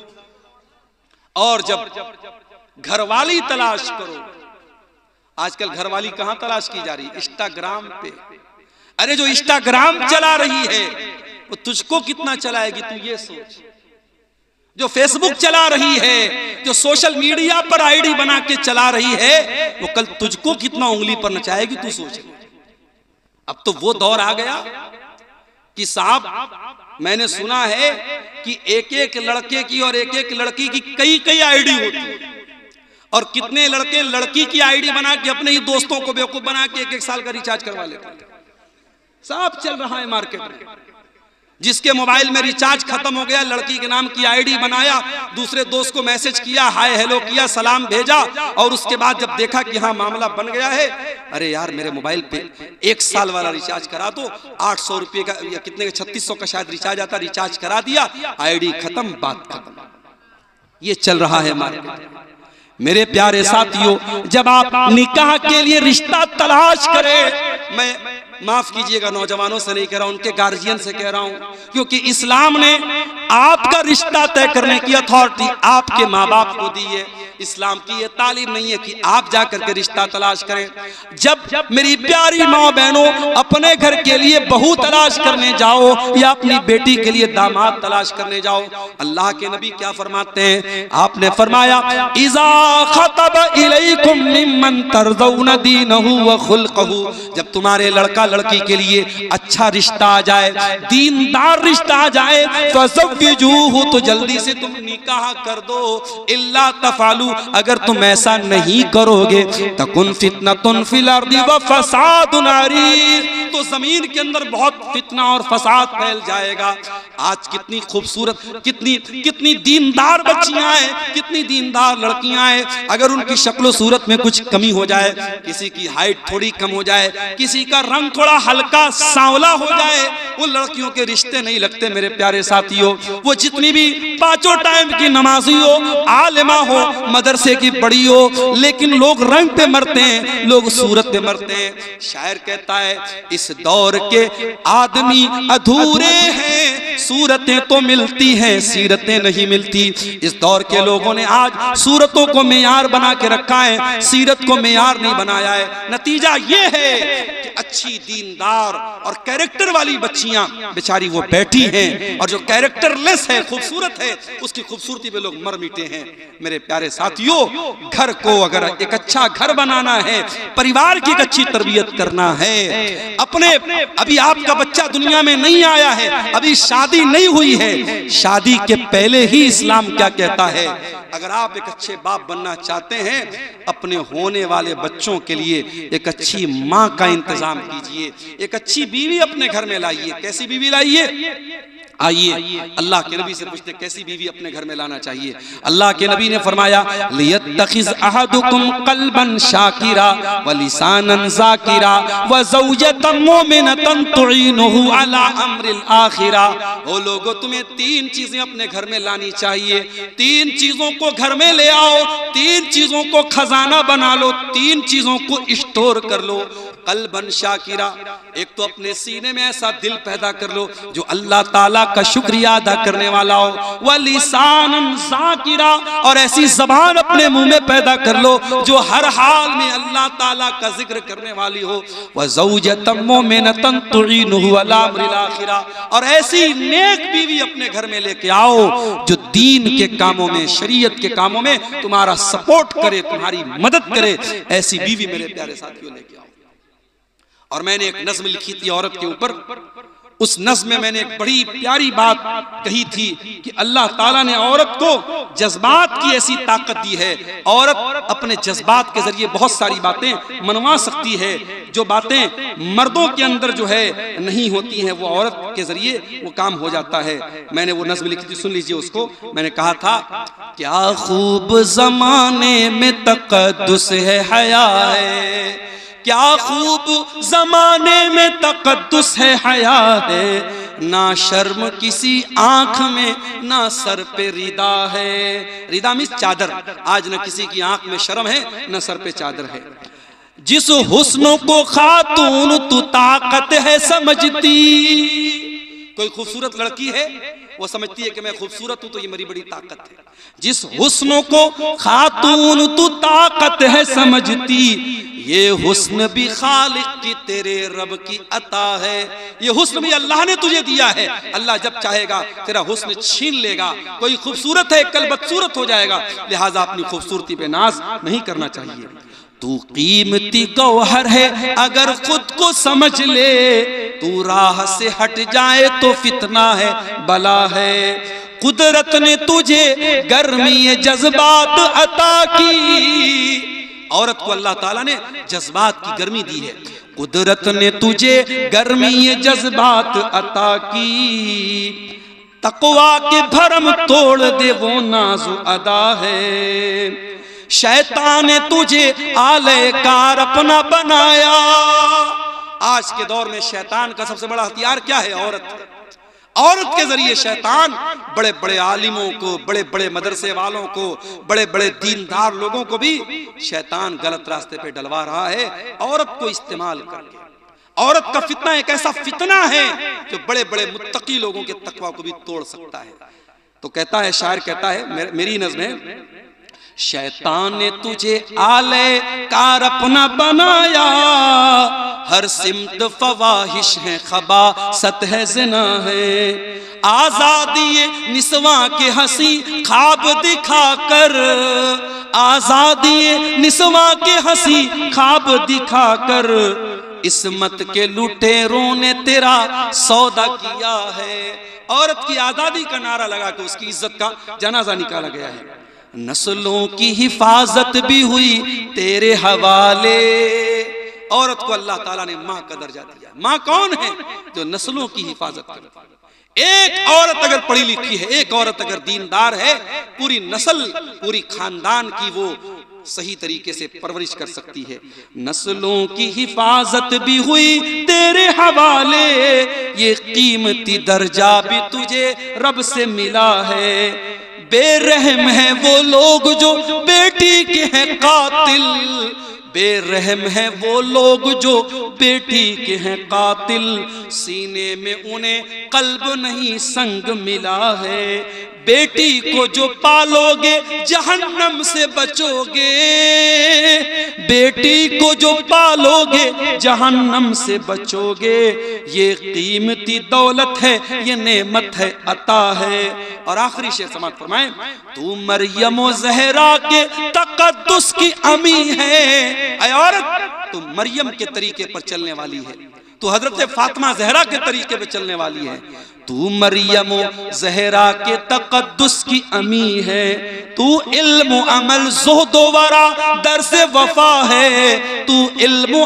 और जब घरवाली तलाश करो, आजकल घरवाली कहां तलाश की जा रही? इंस्टाग्राम पे। अरे जो इंस्टाग्राम चला रही है वो तुझको कितना चलाएगी तू ये सोच। जो फेसबुक चला रही है, जो सोशल मीडिया पर आईडी बना के चला रही है, वो कल तुझको कितना उंगली पर नचाएगी तू सोच। अब तो वो दौर आ गया कि साहब मैंने सुना है कि एक एक लड़के की और एक एक लड़की की कई कई आईडी होती है, और कितने लड़के लड़की की आईडी बना के अपने ही दोस्तों को बेवकूफ बना के एक एक साल का रिचार्ज करवा लेते हैं। सब चल रहा है मार्केट में। जिसके मोबाइल में रिचार्ज खत्म हो गया, लड़की के नाम की आईडी बनाया, दूसरे दोस्त को मैसेज किया, हाय हेलो किया, सलाम भेजा, और उसके बाद जब देखा कि हाँ मामला बन गया है, अरे यार मेरे मोबाइल पे 1 साल वाला रिचार्ज करा दो, 800 रुपये का या कितने का 3600 का शायद रिचार्ज आता, रिचार्ज करा दिया, आईडी खत्म, बात खत्म। ये चल रहा है मार्केट में। मेरे प्यारे साथियों, जब आप निकाह के लिए रिश्ता तलाश करें, मैं माफ कीजिएगा नौजवानों से नहीं कह रहा हूं, उनके गार्जियन से कह रहा हूं, क्योंकि इस्लाम ने आपका रिश्ता तय करने की अथॉरिटी आपके माँ बाप को दी है। इस्लाम की ये तालीम नहीं है कि आप जाकर के रिश्ता तलाश करें। जब मेरी प्यारी माँ बहनों अपने घर के लिए बहू तलाश करने जाओ या अपनी बेटी के लिए दामाद तलाश करने जाओ, अल्लाह के नबी क्या फरमाते हैं? आपने फरमाया, इज़ा खतब इलैकुम मिम्मन तर्ज़ौना दीनहु व खुल्क़हु, जब तुम्हारे लड़का लड़की के लिए अच्छा रिश्ता आ जाए, दीनदार रिश्ता आ जाए, फ़ज़व्विजूहु, तो जल्दी से तुम निकाह कर दो। इल्ला तफ़अलू, अगर तुम ऐसा नहीं करोगे, तकुन फितनतुन फिल अर्दि व फसादुन अरीज़, तो जमीन के अंदर बहुत फितना और फसाद फैल जाएगा। आज कितनी खूबसूरत, कितनी दीनदार बच्चियां हैं, कितनी दीनदार लड़कियां हैं, अगर उनकी शक्ल सूरत में कुछ कमी हो जाए, किसी की हाइट थोड़ी कम हो जाए, किसी का रंग थोड़ा हल्का सांवला हो जाए, उन लड़कियों के रिश्ते नहीं लगते। मेरे प्यारे साथियों, वो जितनी भी 5 टाइम की नमाजी हो, आलिमा हो, मदरसे की पढ़ी हो, लेकिन लोग रंग पे मरते हैं, लोग सूरत पे मरते हैं। शायर कहता है, इस दौर के आदमी अधूरे हैं, सूरतें तो मिलती हैं, सीरतें नहीं मिलती। इस दौर के लोगों ने आज सूरतों को मेयार बना के रखा है, सीरत को मेयार नहीं बनाया है। नतीजा ये है कि अच्छी दीनदार और कैरेक्टर वाली बच्चियां बेचारी वो बैठी हैं, और जो कैरेक्टरलेस है, खूबसूरत है, उसकी खूबसूरती पे लोग मर मिटे हैं। मेरे प्यारे साथियों, घर को अगर एक अच्छा घर बनाना है, परिवार की एक अच्छी तरबियत करना है, अपने अभी आपका बच्चा दुनिया में नहीं आया है, अभी शादी नहीं हुई है, शादी के पहले ही इस्लाम क्या कहता है? अगर आप एक अच्छे बाप बनना चाहते हैं, अपने होने वाले बच्चों के लिए एक अच्छी माँ का इंतजाम कीजिए, एक अच्छी बीवी अपने घर में लाइए। कैसी बीवी लाइए? आइए अल्लाह के नबी से पूछते कैसी बीवी अपने घर में लाना चाहिए। अल्लाह के नबी ने फरमाया, लियत्तखिज़ अहदुकुम क़ल्बन शाकिरा व लिसानन ज़ाकिरा व ज़ौजतन मुमिनतन तुईनुहु अला अम्रिल आखिरा। ओ लोगों, तुम्हें 3 चीजें अपने घर में लानी चाहिए। 3 चीजों को घर में ले आओ, 3 चीजों को खजाना बना लो, 3 चीजों को स्टोर कर लो। कल्बन शाकिरा, एक तो अपने सीने में ऐसा दिल पैदा कर लो जो अल्लाह ताला का शुक्रिया अदा करने वाला हो। व लिसानन ज़ाकिरा, और ऐसी जबान अपने मुंह में पैदा कर लो जो हर हाल में अल्लाह ताला का जिक्र करने वाली हो। व ज़ौजतन मुमिनतन तुईनुहु अला अम्रिल आखिरा, और ऐसी नेक बीवी अपने घर में लेके आओ जो दीन के कामों में, शरीयत के कामों में तुम्हारा सपोर्ट करे, तुम्हारी मदद करे। ऐसी बीवी मेरे प्यारे साथियों लेके आओ। और मैंने एक नज़्म लिखी थी औरत के ऊपर, उस नज़्म में मैंने एक बड़ी प्यारी बात कही थी कि अल्लाह ताला ने औरत को जज्बात की ऐसी ताकत दी है। औरत अपने जज्बात के जरिए बहुत सारी बातें मनवा सकती है, जो बातें मर्दों के अंदर जो है नहीं होती हैं, वो औरत के जरिए वो काम हो जाता है। मैंने वो नज़्म लिखी थी, सुन लीजिए उसको। मैंने कहा था, क्या खूब ज़माने में तक़द्दुस है, हया है, क्या खूब जमाने में तक़द्दुस है, हया है, ना शर्म किसी आंख में, ना सर पे रिदा है। रिदा मीन्स चादर। आज न किसी की आंख में शर्म है, न सर पे चादर है। जिस हुस्न को खातून तू ताकत है समझती, कोई खूबसूरत लड़की है, वो समझती है कि मैं खूबसूरत हूं तो ये मेरी बड़ी ताकत है। जिस हुस्न को खातून तू ताकत है समझती, ये हुस्न भी खालिक की तेरे रब की अता है। ये हुस्न भी अल्लाह ने तुझे दिया है, अल्लाह जब चाहेगा तेरा हुस्न छीन लेगा। कोई खूबसूरत है, कल बदसूरत हो जाएगा, लिहाजा अपनी खूबसूरती पे नाज नहीं करना चाहिए। तू कीमती गौहर है अगर खुद को समझ ले, तू राह से हट जाए तो फितना है, बला है। कुदरत ने तुझे गर्मी जज्बात अता की, औरत को अल्लाह ताला ने जज्बात की गर्मी दी है। कुदरत ने तुझे गर्मी ये जज्बात अता की, तकवा के भरम तोड़ दे वो नाज़ु अदा है। शैतान ने तुझे आलयकार अपना बनाया। आज के दौर में शैतान का सबसे बड़ा हथियार क्या है? औरत। औरत के जरिए शैतान बड़े बड़े आलिमों को, बड़े बड़े मदरसे वालों को, बड़े बड़े दीनदार लोगों को भी शैतान गलत रास्ते पे डलवा रहा है, औरत को इस्तेमाल करके। औरत का फितना एक ऐसा फितना है जो बड़े बड़े मुत्तकी लोगों के तकवा को भी तोड़ सकता है। तो कहता है, शायर कहता है, मेरी नज़्में, शैतान ने तुझे आलयकार अपना बनाया, हर सिमत फवाहिश है, खबासत है, ज़िना है। आजादी निस्वा के हंसी ख्वाब दिखाकर, आजादी निस्वा के हंसी ख्वाब दिखाकर, इस्मत के लुटेरों ने तेरा सौदा किया है। औरत की आजादी का नारा लगा के उसकी इज्जत का जनाजा निकाला गया है। नस्लों की हिफाजत भी हुई तेरे हवाले। औरत को अल्लाह ताला ने माँ का दर्जा दिया। माँ कौन है? जो नस्लों की हिफाजत करे। एक औरत अगर पढ़ी लिखी है, एक औरत अगर दीनदार है, पूरी नस्ल, पूरी खानदान की वो सही तरीके से परवरिश कर सकती है। नस्लों की हिफाजत भी हुई तेरे हवाले, ये कीमती दर्जा भी तुझे रब से मिला है। बेरहम है वो लोग जो बेटी के हैं कातिल, बेरहम है वो लोग जो बेटी के हैं कातिल, सीने में उन्हें कल्ब नहीं संग मिला है। बेटी को जो पालोगे जहन्नम से बचोगे, बेटी को जो पालोगे जहन्नम से बचोगे। ये कीमती दौलत है, ये नेमत है, अता है। और आखिरी शेर समाप्त फरमाएं, तू मरियम ज़हरा के तक़द्दुस की अमी है। ऐ औरत, तू मरियम के तरीके पर चलने वाली है, तू हजरत फातिमा ज़हरा के तरीके पे चलने वाली है। तू मरियम ज़हरा के तक़द्दुस की अमी है। तू इल्म अमल ज़ुहद वरा दर्स वफा है। तू इल्म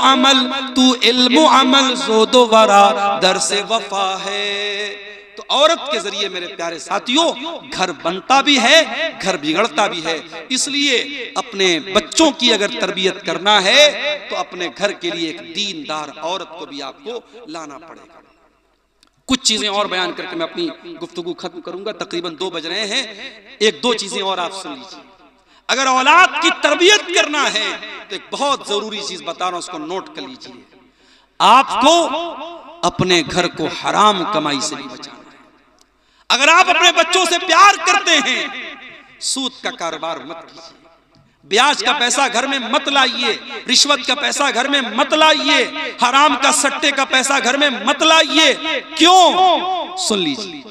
अमल ज़ुहद वरा दर्स वफा है। तो औरत के जरिए मेरे प्यारे साथियों घर बनता भी है, घर बिगड़ता भी है। इसलिए अपने बच्चों की अगर तरबियत करना है तो अपने घर के लिए एक दीनदार औरत को भी आपको लाना पड़ेगा। कुछ चीजें और बयान करके मैं अपनी गुफ्तगू खत्म करूंगा। तकरीबन 2 बज रहे हैं। एक दो चीजें और आप सुन लीजिए। अगर औलाद की तरबियत करना है तो एक बहुत जरूरी चीज बता रहा हूं, उसको नोट कर लीजिए। आपको अपने घर को हराम कमाई से भी बचाना है। अगर आप अपने बच्चों से प्यार करते हैं, सूद का कारोबार मत कीजिए, ब्याज का पैसा घर में मत लाइए, रिश्वत का पैसा घर में मत लाइए, हराम का सट्टे का पैसा घर में मत लाइए। क्यों? सुन लीजिए,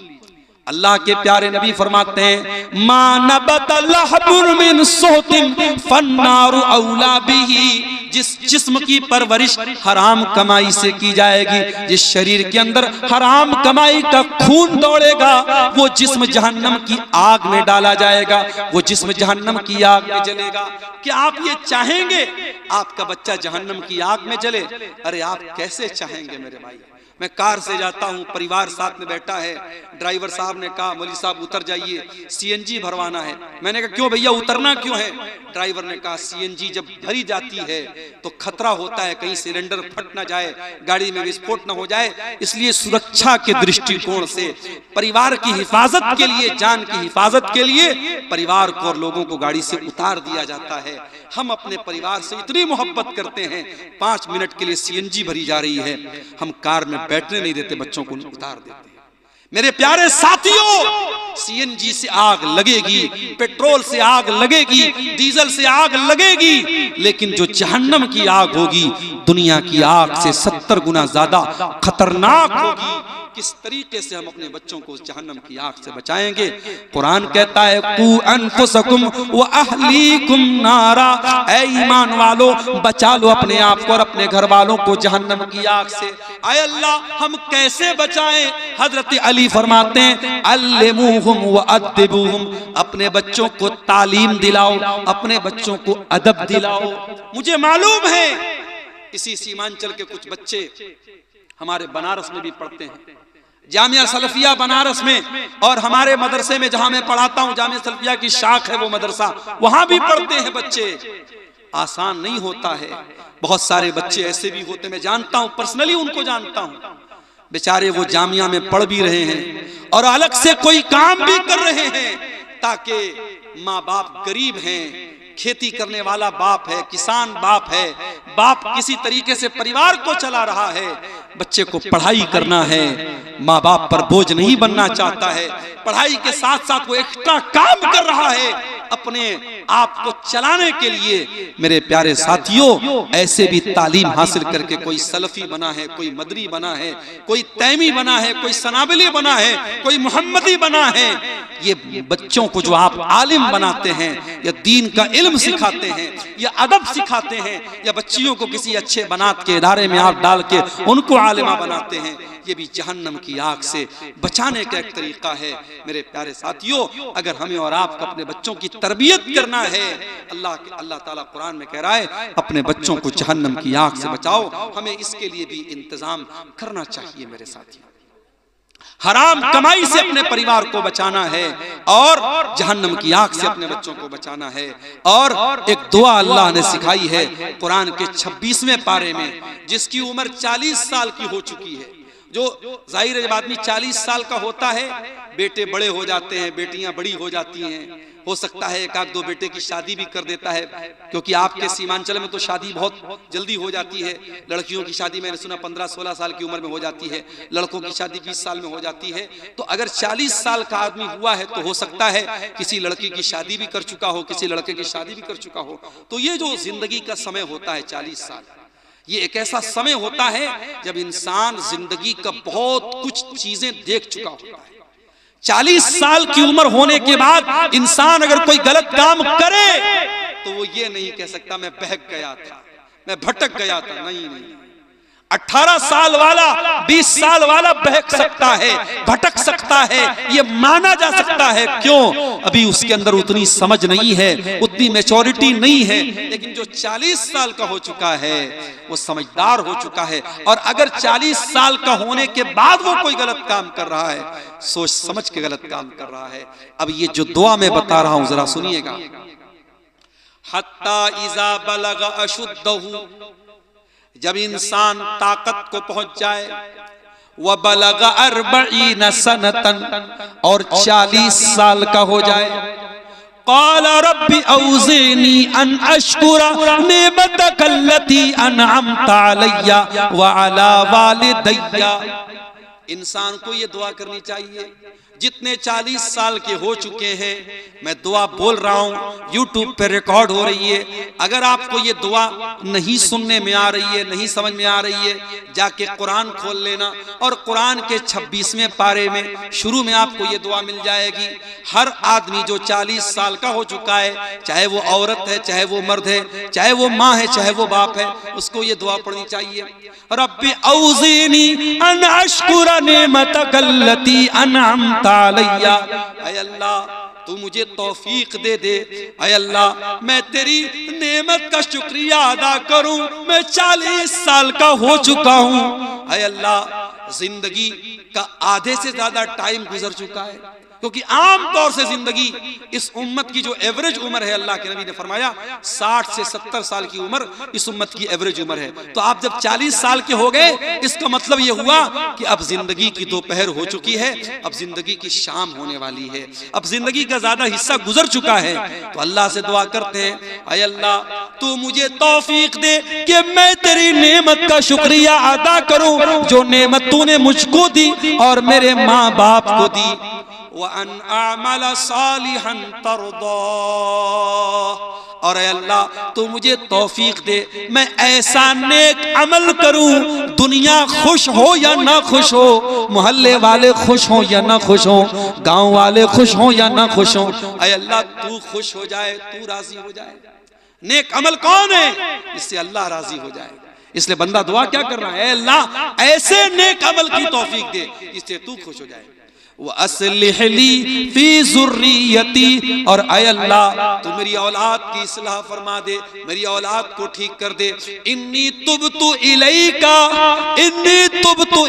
अल्लाह के प्यारे नबी फरमाते हैं, मानबत लहबुन मिन सोतिन फन्नारु औला बिही। जिस जिस्म की परवरिश हराम कमाई से की जाएगी, जिस शरीर के अंदर हराम कमाई का खून दौड़ेगा, वो जिस्म जहन्नम की आग में डाला जाएगा, वो जिस्म जहन्नम की आग में जलेगा। क्या आप ये चाहेंगे आपका बच्चा जहन्नम की आग में जले? अरे आप कैसे चाहेंगे मेरे भाई। मैं कार से जाता हूँ, परिवार साथ में बैठा है, ड्राइवर साहब ने कहा मौलवी साहब उतर जाइए, सीएनजी भरवाना है। मैंने कहा क्यों भैया, उतरना क्यों है? ड्राइवर ने कहा सीएनजी जब भरी जाती है तो खतरा होता है कहीं सिलेंडर फट ना जाए, गाड़ी में विस्फोट ना हो जाए, इसलिए सुरक्षा के दृष्टिकोण से, परिवार की हिफाजत के लिए, जान की हिफाजत के लिए परिवार को और लोगों को गाड़ी से उतार दिया जाता है। हम अपने परिवार से इतनी मोहब्बत करते हैं, 5 मिनट के लिए सीएनजी भरी जा रही है, हम कार में बैठने नहीं देते, बच्चों को उतार देते हैं। मेरे प्यारे साथियों, सीएनजी से आग लगेगी, पेट्रोल से आग लगेगी, डीजल से आग लगेगी, लेकिन जो जहन्नम की आग होगी दुनिया की आग से 70 गुना ज्यादा खतरनाक होगी। किस तरीके से हम अपने बच्चों को जहन्नम की आग से बचाएंगे? कुरान कहता है, कू अनफुसकुम व अहलीकुम नारा। ऐ ईमान वालों, बचा लो अपने आप को और अपने घर वालों को जहन्नम की आग से। आय अल्लाह, हम कैसे बचाएं? हजरत अली फरमाते हैं, अल्लिमुहुम व अद्दिबुहुम। अपने बच्चों को तालीम दिलाओ, अपने बच्चों को अदब दिलाओ। मुझे मालूम है इसी सीमांचल के कुछ बच्चे हमारे बनारस में भी पढ़ते हैं, जामिया सलफिया बनारस में, और हमारे मदरसे में जहां मैं पढ़ाता हूं, जामिया सलफिया की शाख है वो मदरसा, वहां भी पढ़ते हैं बच्चे। आसान नहीं होता है। बहुत सारे बच्चे ऐसे भी होते, मैं जानता हूं, पर्सनली उनको जानता हूं, बेचारे वो जामिया में पढ़ भी रहे हैं और अलग से कोई काम भी कर रहे हैं, ताकि माँ बाप गरीब हैं, खेती करने वाला बाप है, किसान बाप है, बाप किसी तरीके से परिवार को चला रहा है, बच्चे को पढ़ाई करना है, माँ बाप पर बोझ नहीं बनना चाहता है, पढ़ाई के साथ साथ वो एक्स्ट्रा काम कर रहा है अपने आप को चलाने के लिए। मेरे प्यारे साथियों, ऐसे भी तालीम हासिल करके कोई सलफी बना है, कोई मदरी बना है, कोई तैमी बना है, कोई सनाबली बना है, कोई मोहम्मदी बना है। ये बच्चों को जो आप आलिम बनाते हैं, या दीन का इल्म सिखाते हैं, या अदब सिखाते हैं, या बच्चियों को किसी अच्छे बनात के इदारे में आप डाल के उनको आलिमा बनाते हैं, ये भी जहन्नम की आग से बचाने का एक तरीका है। मेरे प्यारे साथियों, अगर हमें और आपको अपने बच्चों की तरबियत करना है, अल्लाह ताला कुरान में कह रहा है अपने बच्चों को जहन्नम की आग से बचाओ, हमें इसके लिए भी इंतजाम करना चाहिए। मेरे साथियों, हराम कमाई से अपने परिवार को बचाना है और जहन्नम की आग से अपने बच्चों को बचाना है। और एक दुआ अल्लाह ने सिखाई है कुरान के 26वें पारे में, जिसकी उम्र 40 साल की हो चुकी है। जो जाहिर है, जब आदमी 40 साल का होता है, बेटे बड़े हो जाते हैं, बेटियां बड़ी हो जाती हैं, हो सकता है एक आध दो बेटे की शादी भी कर देता है, क्योंकि आपके सीमांचल में तो शादी बहुत जल्दी हो जाती है। लड़कियों की शादी मैंने सुना 15-16 साल की उम्र में हो जाती है, लड़कों की शादी 20 साल में हो जाती है। तो अगर 40 साल का आदमी हुआ है तो हो सकता है किसी लड़की की शादी भी कर चुका हो, किसी लड़के की शादी भी कर चुका हो। तो ये जो जिंदगी का समय होता है 40 साल, ये एक ऐसा समय होता है जब इंसान जिंदगी का बहुत कुछ चीजें देख चुका होता है। 40 साल की उम्र होने के बाद इंसान अगर कोई गलत काम करे तो वो ये नहीं कह सकता मैं बहक गया था, मैं भटक गया था। नहीं, 18 साल वाला 20 साल वाला बहक सकता है, भटक सकता है, ये माना जा सकता है। क्यों? अभी उसके अंदर उतनी समझ नहीं है, उतनी मैच्योरिटी नहीं है। लेकिन जो 40 साल का हो चुका है वो समझदार हो चुका है। और अगर 40 साल का होने के बाद वो कोई गलत काम कर रहा है, सोच समझ के गलत काम कर रहा है। अब ये जो दुआ मैं बता रहा हूं जरा सुनिएगा। हत्ता इज़ा बलग अशुद्धहु, जब इंसान ताकत को पहुंच जाए, व बलग 40 सनतन, और 40 साल का हो जाए, क़ाल रब्बि औज़िनी अन अश्कुरा निअमतक अल्लती अनअमत अलैया व अला वालिदैया। इंसान को ये दुआ करनी चाहिए। जितने 40 साल के हो चुके हैं, मैं दुआ बोल रहा हूं, यूट्यूब पे रिकॉर्ड हो रही है। अगर आपको ये दुआ नहीं सुनने में आ रही है, नहीं समझ में आ रही है, जाके कुरान खोल लेना और कुरान के 26वें पारे में शुरू में आपको ये दुआ मिल जाएगी। हर आदमी जो 40 साल का हो चुका है, चाहे वो औरत है, चाहे वो मर्द है, चाहे वो माँ है, चाहे वो बाप है, उसको ये दुआ पढ़नी चाहिए। रब्बी औज़िनी अन अश्कुरा निअमतक अल्लती अनअमत अलैया। ऐ अल्लाह, तू मुझे तौफीक दे दे। ऐ अल्लाह, मैं तेरी नेमत का शुक्रिया अदा करूं। मैं 40 साल का हो चुका हूं। ऐ अल्लाह, जिंदगी का आधे से ज्यादा टाइम गुजर चुका है, क्योंकि आम तौर से जिंदगी इस उम्मत की जो एवरेज उम्र है, अल्लाह के नबी ने फरमाया 60 से 70 साल की उम्र इस उम्मत की एवरेज उम्र है। तो आप जब 40 साल के हो गए, इसका मतलब ये हुआ कि अब जिंदगी की दोपहर हो चुकी है, अब जिंदगी की शाम होने वाली है, अब जिंदगी का ज्यादा हिस्सा गुजर चुका है। तो अल्लाह से दुआ करते हैं, ऐ अल्लाह, तू मुझे तौफीक दे कि मैं तेरी नेमत का शुक्रिया अदा करूं, जो नेमत तूने मुझको दी और मेरे माँ बाप को दी। वअन अअमल सालिहन तर्दा, और अल्लाह तू मुझे तौफीक दे मैं ऐसा नेक अमल करूं, दुनिया खुश हो या ना खुश हो, मोहल्ले वाले खुश हो या ना खुश हो, गांव वाले खुश हो या ना खुश हो, ऐ अल्लाह तू खुश हो जाए, तू राजी हो जाए। नेक अमल कौन है? इससे अल्लाह राजी हो जाए। इसलिए बंदा दुआ क्या कर रहा है? अल्लाह ऐसे नेक अमल की तौफीक दे जिससे तू खुश हो जाए। व अस्लिह ली फी ज़ुर्रियती, और ऐ अल्लाह तू मेरी औलाद की इस्लाह फरमा दे, मेरी औलाद को ठीक कर दे। इन्नी तुबतु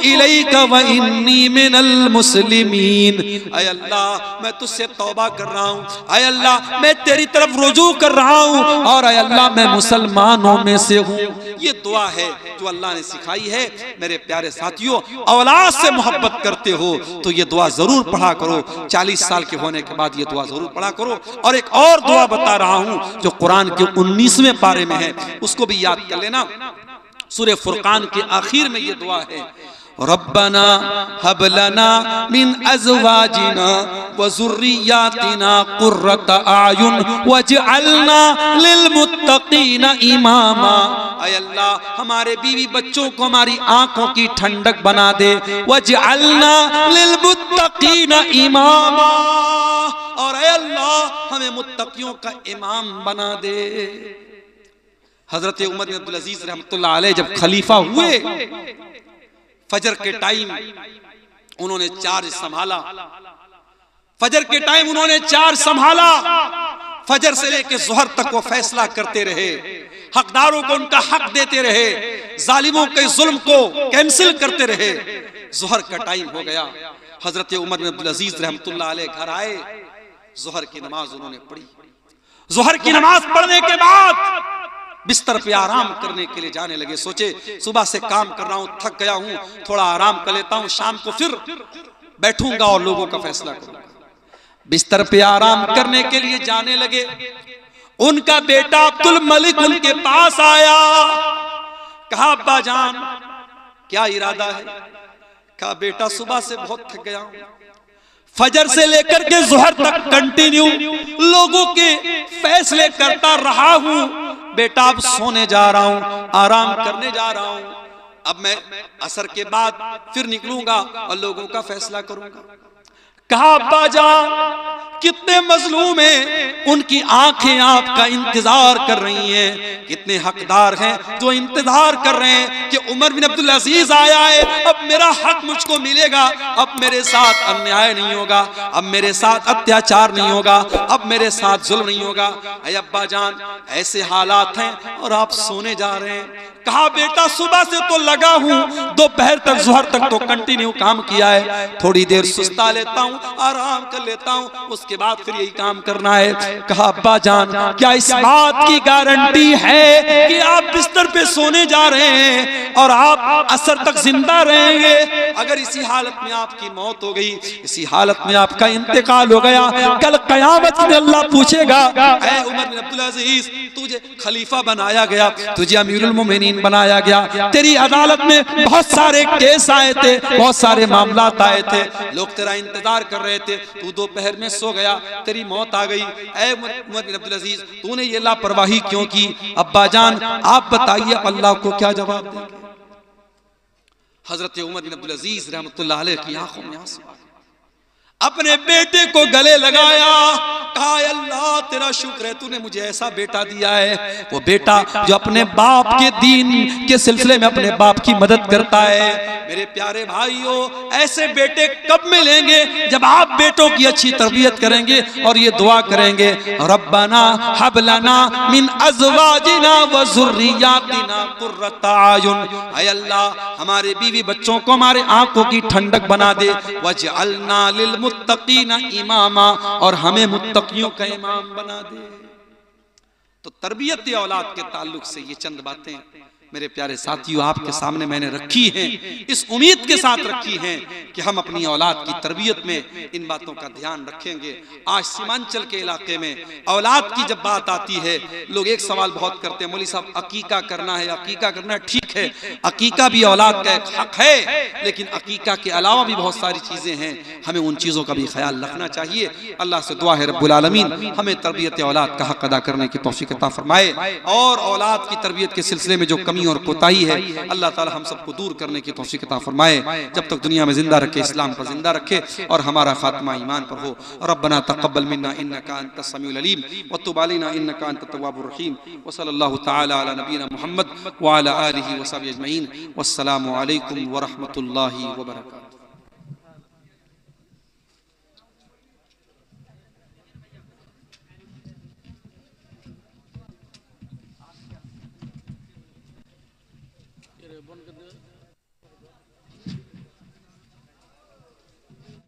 इलैका व इन्नी मिनल मुस्लिमीन, ऐ अल्लाह मैं तुझसे तौबा कर रहा हूँ, ऐ अल्लाह मैं तेरी तरफ रुजू कर रहा हूँ, और ऐ अल्लाह मैं मुसलमानों में से हूँ। ये दुआ है जो अल्लाह ने सिखाई है। मेरे प्यारे साथियों, औलाद से मोहब्बत करते हो तो ये दुआ जरूर पढ़ा करो। 40 साल के होने के बाद ये दुआ जरूर पढ़ा करो। और एक और दुआ बता रहा हूं जो कुरान के 19वें पारे में है, उसको भी याद कर लेना। सूरह फुरकान के आखिर में ये दुआ है, रब्बना हब लना मिन अज़वाजिना व ज़ुर्रिय्यातिना कुर्रता आयुन वजअलना लिलमुत्तक़ीना इमामा। ऐ अल्लाह हमारे बीवी बच्चों को हमारी आंखों की ठंडक बना दे, वजअलना लिलमुत्तक़ीना इमामा, और ऐ अल्लाह हमें मुत्तकियों का इमाम बना दे। हजरत उमर बिन अब्दुल अजीज रहमतुल्लाह अलैह जब खलीफा हुए, फजर के टाइम उन्होंने चार्ज संभाला, फजर के टाइम उन्होंने चार्ज संभाला। फजर से लेकर ज़ोहर तक वो फैसला करते रहे, हकदारों को उनका हक देते रहे, जालिमों के जुल्म को कैंसिल करते रहे। ज़ोहर का टाइम हो गया, हजरत उमर बिन अब्दुल अजीज रहमतुल्लाह अलैह घर आए, ज़ोहर की नमाज उन्होंने पढ़ी। ज़ोहर की नमाज पढ़ने के बाद बिस्तर पे आराम करने के लिए जाने लगे। सोचे सुबह से काम कर रहा हूं, थक गया हूं, थोड़ा आराम कर लेता हूं, शाम को फिर बैठूंगा और लोगों का फैसला करूंगा। बिस्तर पे आराम करने के लिए जाने लगे। उनका बेटा अब्दुल मलिक उनके पास आया, कहा अब्बा जान क्या इरादा है? कहा बेटा सुबह से बहुत थक गया हूं, फजर से लेकर के ज़ोहर तक कंटिन्यू लोगों के फैसले करता रहा हूं, बेटा अब सोने जा रहा हूं, आराम करने जा रहा हूं, अब मैं असर के बाद फिर निकलूंगा और लोगों का फैसला करूंगा। कहा अब्बा जान कितने मजलूम हैं, उनकी आंखें आपका इंतजार कर रही हैं, कितने हकदार हैं जो इंतजार कर रहे हैं कि उमर बिन अब्दुल अजीज आया है, अब मेरा हक मुझको मिलेगा, अब मेरे साथ अन्याय नहीं होगा, अब मेरे साथ अत्याचार नहीं होगा, अब मेरे साथ जुल्म नहीं होगा। अरे अब्बा जान ऐसे हालात हैं और आप सोने जा रहे हैं। कहा बेटा सुबह से तो लगा हूं, दोपहर तक ज़ोहर तक तो कंटिन्यू काम किया है, थोड़ी देर सुस्ता लेता हूं, आराम कर लेता हूं, उसके बाद फिर यही काम करना है। कहा अब्बा जान क्या इस बात की गारंटी है कि आप बिस्तर पे सोने जा रहे हैं और आप असर तक जिंदा रहेंगे? अगर इसी हालत में आपकी मौत हो गई, इसी हालत में आपका इंतकाल हो गया, कल कयामत में अल्लाह पूछेगा ऐ उमर बिन अब्दुल अजीज तुझे खलीफा बनाया गया, तुझे अमीरुल मोमिनीन बनाया गया, तेरी अदालत में बहुत सारे केस आए थे, बहुत सारे मामलात आए थे, लोग तेरा इंतजार कर रहे थे, तू दोपहर में सो गया, तेरी मौत आ गई। ऐ उमर बिन अब्दुल अजीज तूने ये लापरवाही क्यों की? अब्बा जान आप बताइए अल्लाह को क्या जवाब देंगे? हजरत उमर बिन अब्दुल अजीज रहमतुल्लाह अलैह की आंखों में आंसू, अपने बेटे को गले लगाया, कहा अल्लाह तेरा शुक्र है तूने मुझे ऐसा बेटा दिया है, वो बेटा जो अपने बाप के दीन के सिलसिले में अपने बाप की मदद करता है। मेरे प्यारे भाइयों ऐसे बेटे कब मिलेंगे? जब आप बेटों की अच्छी तरबियत करेंगे और ये दुआ करेंगे, रब्बना हब लना मिन अज़वाजिना व ज़ुर्रिय्यातिना कुर्रता आयुन, ऐ अल्लाह हमारे बीवी बच्चों को हमारे आंखों की ठंडक बना दे, वजअलना लिल मुत्तकीना इमामा, और हमें मुत्तकियों का इमाम बना दे। तो तरबियत औलाद के ताल्लुक से ये चंद बातें मेरे प्यारे साथियों आपके सामने मैंने रखी हैं, इस उम्मीद के साथ रखी हैं कि हम अपनी औलाद की तरबियत में इन बातों का ध्यान रखेंगे। आज सीमांचल के इलाके में औलाद की जब बात आती है, लोग एक सवाल बहुत करते हैं, मौलवी साहब अकीका करना है, अकीका करना है। ठीक है, अकीका भी औलाद का एक हक है, लेकिन अकीका के अलावा भी बहुत सारी चीजें हैं, हमें उन चीजों का भी ख्याल रखना चाहिए। अल्लाह से दुआ है रब्बुल आलमीन हमें तरबियत औलाद का हक अदा करने की तौफीक अता फरमाए, और औलाद की तरबियत के सिलसिले में जो कमी और कोताही है अल्लाह ताला हम सबको दूर करने की तौफीक अता फरमाए। जब तक दुनिया में जिंदा रखे, इस्लाम पर जिंदा रखे और हमारा खात्मा ईमान पर हो। रब्बना तक़ब्बल मिन्ना इन्नका अंतस समीउल अलीम व तुब अलैना इन्नका अंतत तव्वाबुर रहीम। व सल्लल्लाहु तआला अला नबीना मुहम्मद व अला आलिहि व सहबिहि अजमईन। वस्सलामु अलैकुम व रहमतुल्लाहि व बरकातुहू। कर दिया